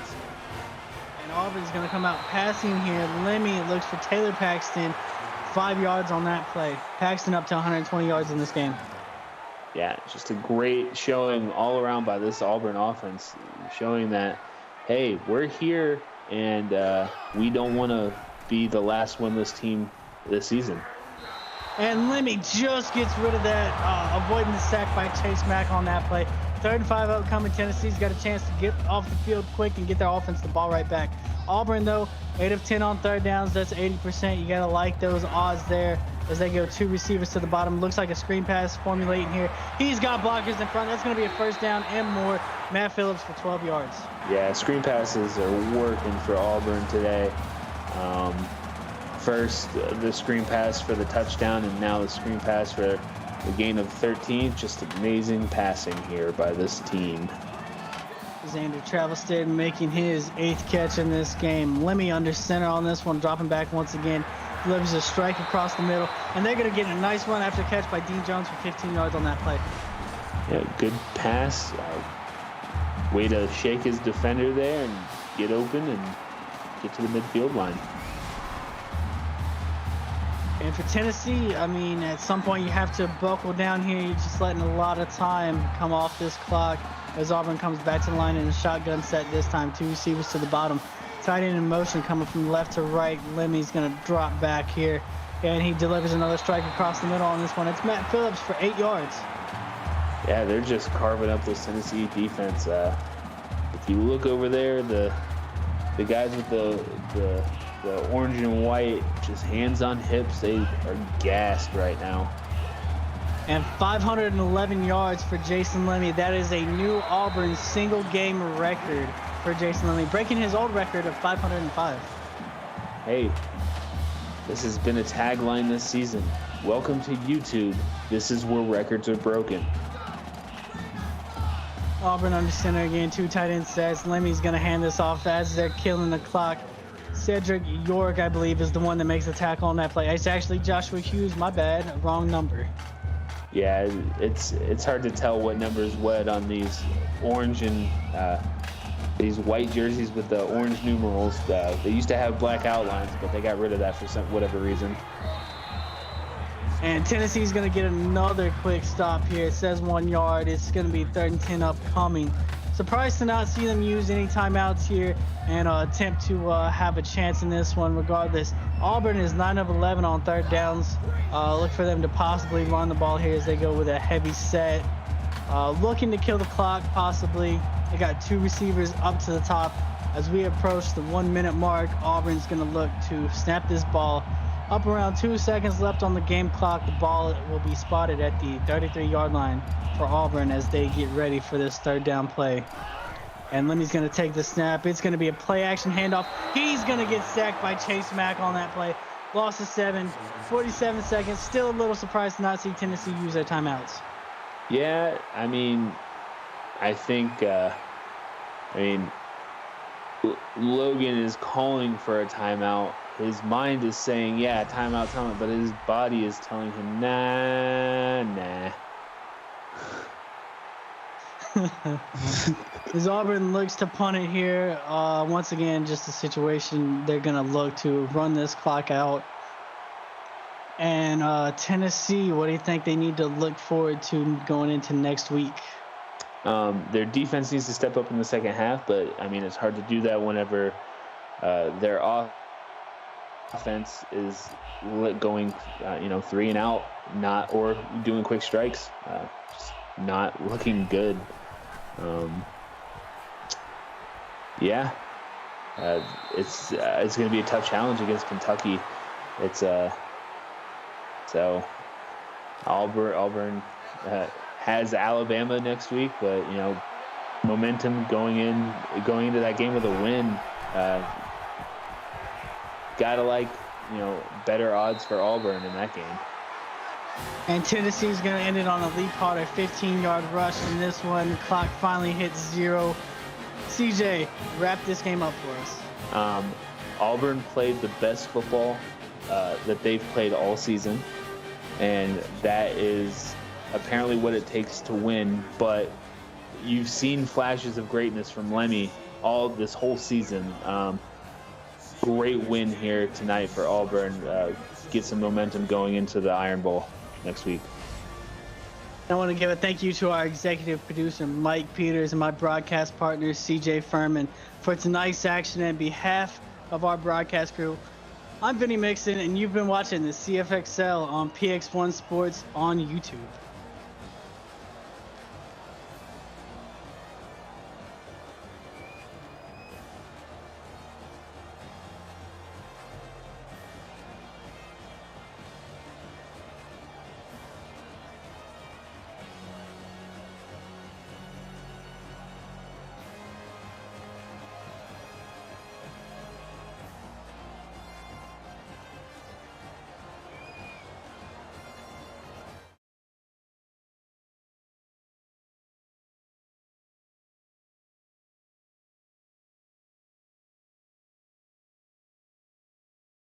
And Auburn's going to come out passing here. Lemmy looks for Taylor Paxton. 5 yards on that play. Paxton up to 120 yards in this game. Yeah, just a great showing all around by this Auburn offense, showing that, hey, we're here, and we don't want to be the last winless team this season. And Lemmy just gets rid of that, avoiding the sack by Chase Mack on that play. 3rd and 5 upcoming. Tennessee's got a chance to get off the field quick and get their offense the ball right back. Auburn, though, 8 of 10 on 3rd downs. That's 80%. You got to like those odds there as they go 2 receivers to the bottom. Looks like a screen pass formulating here. He's got blockers in front. That's going to be a 1st down and more. Matt Phillips for 12 yards. Yeah, screen passes are working for Auburn today. First, the screen pass for the touchdown, and now the screen pass for the gain of 13. Just amazing passing here by this team. Xander Travelsted making his 8th catch in this game. Lemmy under center on this one, dropping back once again. Delivers a strike across the middle, and they're going to get a nice run after catch by Dean Jones for 15 yards on that play. Yeah, good pass. Way to shake his defender there and get open and get to the midfield line. And for Tennessee, I mean, at some point you have to buckle down here. You're just letting a lot of time come off this clock as Auburn comes back to the line in a shotgun set this time. 2 receivers to the bottom. Tight end in motion coming from left to right. Lemmy's going to drop back here, and he delivers another strike across the middle on this one. It's Matt Phillips for 8 yards. Yeah, they're just carving up this Tennessee defense. If you look over there, the guys with the orange and white, just hands on hips, they are gassed right now. And 511 yards for Jason Lemmy. That is a new Auburn single game record for Jason Lemmy, breaking his old record of 505. Hey, this has been a tagline this season. Welcome to YouTube. This is where records are broken. Auburn under center again, 2 tight end sets. Lemmy's going to hand this off as they're killing the clock. Cedric York, I believe, is the one that makes the tackle on that play. It's actually Joshua Hughes, my bad, wrong number. Yeah, it's hard to tell what number is what on these orange and these white jerseys with the orange numerals. They used to have black outlines, but they got rid of that for whatever reason. And Tennessee's going to get another quick stop here. It says 1 yard. It's going to be 3rd and 10 upcoming. Surprised to not see them use any timeouts here and attempt to have a chance in this one regardless. Auburn is 9 of 11 on 3rd downs. Look for them to possibly run the ball here as they go with a heavy set. Looking to kill the clock possibly. They got 2 receivers up to the top. As we approach the 1 minute mark, Auburn's going to look to snap this ball. Up around 2 seconds left on the game clock. The ball will be spotted at the 33-yard line for Auburn as they get ready for this 3rd down play. And Lemmy's going to take the snap. It's going to be a play-action handoff. He's going to get sacked by Chase Mack on that play. Loss of 7, 47 seconds. Still a little surprised to not see Tennessee use their timeouts. Yeah, I mean, I think, Logan is calling for a timeout. His mind is saying, yeah, timeout, but his body is telling him, nah. As Auburn looks to punt it here, once again, just a situation they're going to look to run this clock out. And Tennessee, what do you think they need to look forward to going into next week? Their defense needs to step up in the second half, but, I mean, it's hard to do that whenever their offense is going, 3 and out, or doing quick strikes, just not looking good. It's going to be a tough challenge against Kentucky. It's so Auburn has Alabama next week, but momentum going into that game with a win. Gotta better odds for Auburn in that game. And Tennessee's going to end it on a Lee Carter 15-yard rush in this one. The clock finally hits 0. CJ, wrap this game up for us. Auburn played the best football that they've played all season, and that is apparently what it takes to win. But you've seen flashes of greatness from Lemmy this whole season. Great win here tonight for Auburn. Get some momentum going into the Iron Bowl next week. I want to give a thank you to our executive producer, Mike Peters, and my broadcast partner, CJ Furman, for tonight's action. On behalf of our broadcast crew, I'm Vinny Mixon, and you've been watching the CFXL on PX1 Sports on YouTube.